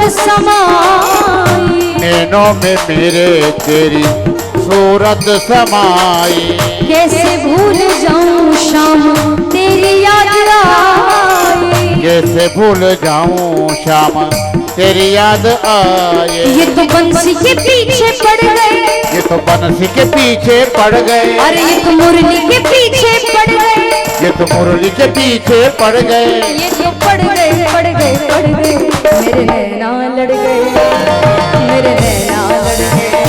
समाई, नैनों में मेरे तेरी सूरत समाई। कैसे भूल जाऊं शाम तेरी याद आई, कैसे भूल जाऊं शाम तेरी याद आए। ये तो बंसी के पीछे पड़ गए, ये तो बंसी के पीछे पड़ गए। अरे ये तो मुरली के पीछे पड़ गए, ये तो मुरली के पीछे पड़ गए। ये तो पड़ गए, पड़ गए, पड़ गए, मेरे नैना लड़ गए, मेरे नैना लड़ गए,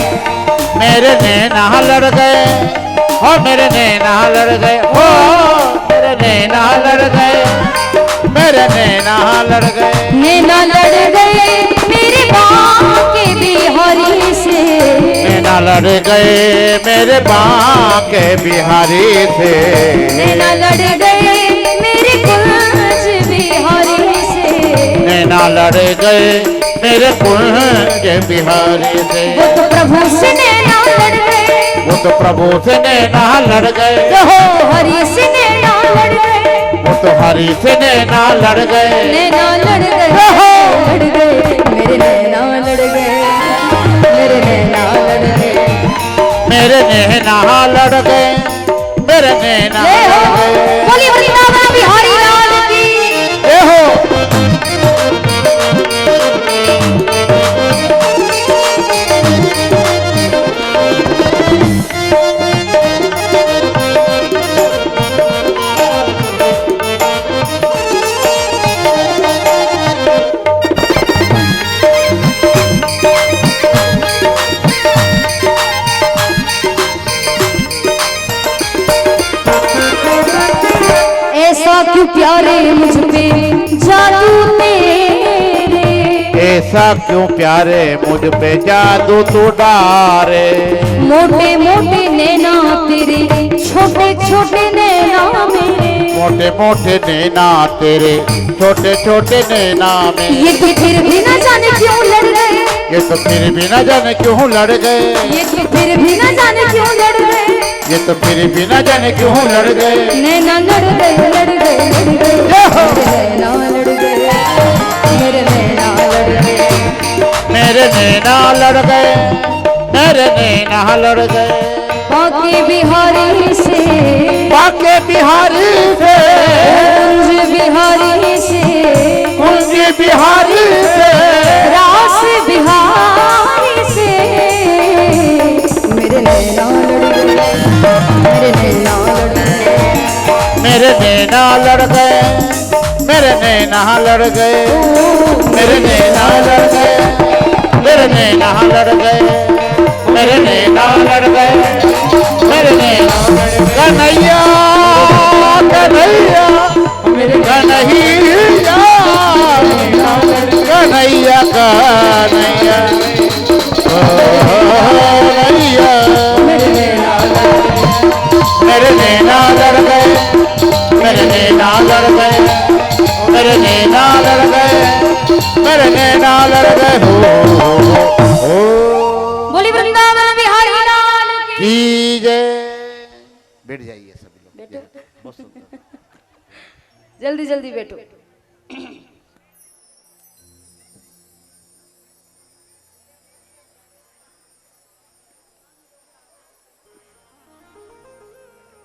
मेरे नैना लड़ गए, हो मेरे नैना लड़ गए, हो मेरे नैना लड़ गए, मेरे नैना लड़ गए, नैना लड़ गए मेरे बांके बिहारी से, नैना लड़ गए मेरे बांके बिहारी से, नैना लड़ गए मेरे कुंज बिहारी से, नैना लड़ गए मेरे कुंज बिहारी से। वो तो प्रभु से नैना लड़ गए, वो तो प्रभु से नैना लड़ गए, हो हरि से नैना लड़ गए, वो तो हरि से नैना लड़ गए, नैना लड़ गए, लड़ गए मेरे नैना लड़ गए, मेरे नैना लड़ गए, मेरे नैना लड़ गए, मेरे नैना ले हो लड़ गए। बोली वृंदावन बिहारी लाल की। ए हो ऐसा क्यों प्यारे मुझ पे जादू तेरे, ऐसा क्यों प्यारे मुझ पे जादू तू डारे, मोटे मोटे नैना तेरे, छोटे छोटे नैना मेरे, मोटे मोटे नैना तेरे, छोटे छोटे नैना में, ये तो फिर भी न जाने क्यों लड़ गए, ये तो फिर भी न जाने क्यों लड़ गए, ये तो फिर भी न जाने क्यों लड़ गए, ये तो फिर भी न जाने क्यों लड़ गए। नैना लड़ गए, लड़ गए, लड़ गए, मेरे नैना लड़ गए, मेरे नैना लड़ गए, मेरे नैना लड़ गए, मेरे नैना लड़ गए, बांके बिहारी से, बांके बिहारी से, कुंज बिहारी से, कुंज बिहारी से, रास बिहारी से, मेरे नैना लड़ गए, मेरे नैना लड़ गए, मेरे नैना लड़ गए, मेरे नैना लड़ गए, मेरे नैना लड़ गए, मेरे नैना लड़ गए, मेरे नैना लड़ गए, मेरे नैना कन्हैया कन्हैया मेरे कन्हैया कन्हैया कन्हैया कन्हैया, मेरे नैना लड़ गए, मेरे नैना लड़ गए, मेरे नैना लड़ गए, मेरे नैना लड़ गए, हो बोली वृंदावन बिहारी लाल की। जय। बैठ जाइए सभी लोग, बैठो। बहुत सुंदर। जल्दी जल्दी बैठो।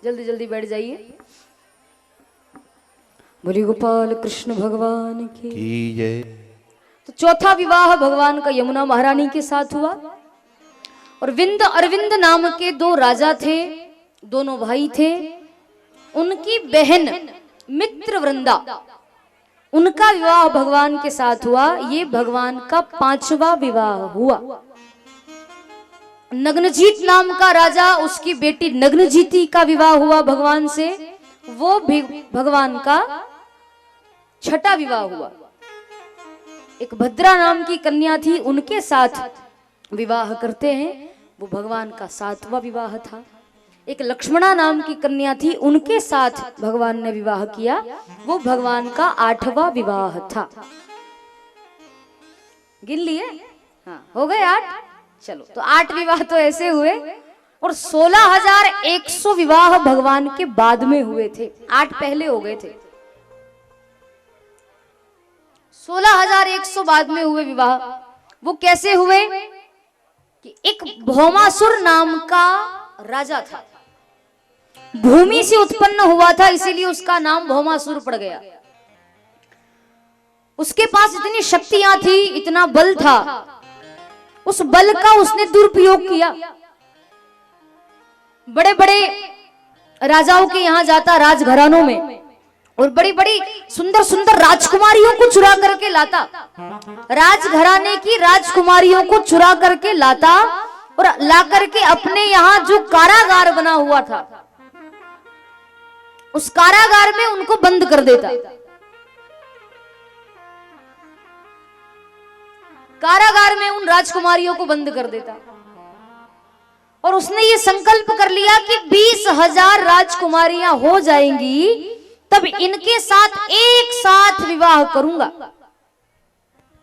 जल्दी जल्दी बैठ जाइए। बोली गोपाल कृष्ण भगवान की। जय। तो चौथा विवाह भगवान का यमुना महारानी के साथ हुआ और विंद अरविंद नाम के दो राजा थे, दोनों भाई थे। उनकी बहन मित्र वृंदा, उनका विवाह भगवान के साथ हुआ। ये भगवान का 5वां विवाह हुआ। नग्नजीत नाम का राजा, उसकी बेटी नग्नजीती का विवाह हुआ भगवान से। वो भी भगवान का 6ठा विवाह हुआ। एक भद्रा नाम की कन्या थी, उनके साथ विवाह करते हैं, वो भगवान का 7वां विवाह था। एक लक्ष्मणा नाम की कन्या थी, उनके साथ भगवान ने विवाह किया, वो भगवान का 8वां विवाह था। गिन लिए? हाँ, हो गए 8। चलो, तो 8 विवाह तो ऐसे हुए और 16,100 विवाह भगवान के बाद में हुए थे। 8 पहले हो गए थे, 16,100 बाद में हुए विवाह। वो कैसे हुए कि एक भौमासुर नाम का राजा था, भूमि से उत्पन्न हुआ था, इसीलिए उसका नाम भौमासुर पड़ गया। उसके पास इतनी शक्तियां थी, इतना बल था, उस बल का उसने दुरुपयोग किया। बड़े बड़े राजाओं के यहां जाता, राजघरानों में, और बड़ी बड़ी सुंदर सुंदर राजकुमारियों को चुरा करके लाता। राजघराने की राजकुमारियों को चुरा करके लाता और ला करके अपने यहाँ जो कारागार बना हुआ था उस कारागार में उनको बंद कर देता। कारागार में उन राजकुमारियों को बंद कर देता और उसने ये संकल्प कर लिया कि 20,000 राजकुमारियां हो जाएंगी तब इनके साथ एक साथ विवाह करूंगा,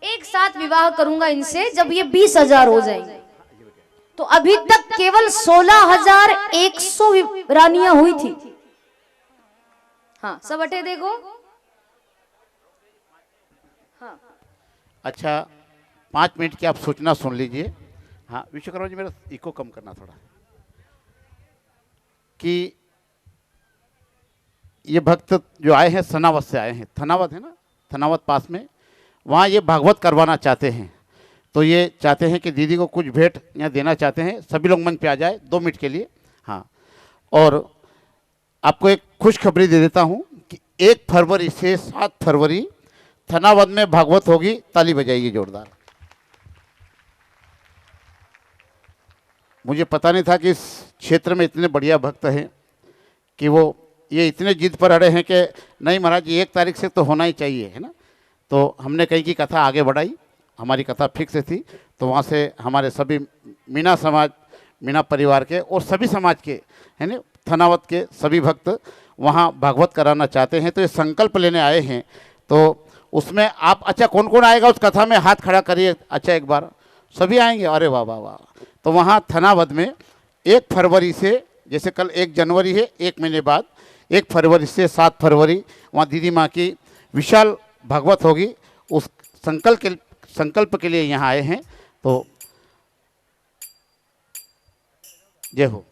एक साथ विवाह करूंगा इनसे जब ये 20,000 हो जाएंगे। तो अभी तक केवल 16,100 रानियां हुई थी। हाँ सब अटे देखो। हाँ अच्छा 5 मिनट की आप सूचना सुन लीजिए। हाँ विश्वकर्मा जी, मेरा इको कम करना थोड़ा, कि ये भक्त जो आए हैं सनावत से आए हैं, थनावत है ना, थनावत पास में, वहाँ ये भागवत करवाना चाहते हैं। तो ये चाहते हैं कि दीदी को कुछ भेंट यहाँ देना चाहते हैं। सभी लोग मंच पे आ जाए 2 मिनट के लिए। हाँ, और आपको एक खुशखबरी दे देता हूँ कि 1 फरवरी से 7 फरवरी थनावत में भागवत होगी। ताली बजाइए जोरदार। मुझे पता नहीं था कि इस क्षेत्र में इतने बढ़िया भक्त हैं कि वो ये इतने जिद पर अड़े हैं कि नहीं महाराज जी 1 तारीख से तो होना ही चाहिए, है ना। तो हमने कहीं की कथा आगे बढ़ाई, हमारी कथा फिक्स थी। तो वहाँ से हमारे सभी मीना समाज, मीना परिवार के और सभी समाज के, है ना, थनावत के सभी भक्त वहाँ भागवत कराना चाहते हैं। तो ये संकल्प लेने आए हैं। तो उसमें आप, अच्छा कौन कौन आएगा उस कथा में, हाथ खड़ा करिए। अच्छा एक बार सभी आएंगे, अरे वाह वाह वाह। तो वहाँ थनावत में 1 फरवरी से, जैसे कल 1 जनवरी है, 1 महीने बाद 1 फरवरी से 7 फरवरी वहाँ दीदी माँ की विशाल भागवत होगी। उस संकल्प के लिए यहाँ आए हैं। तो जय हो।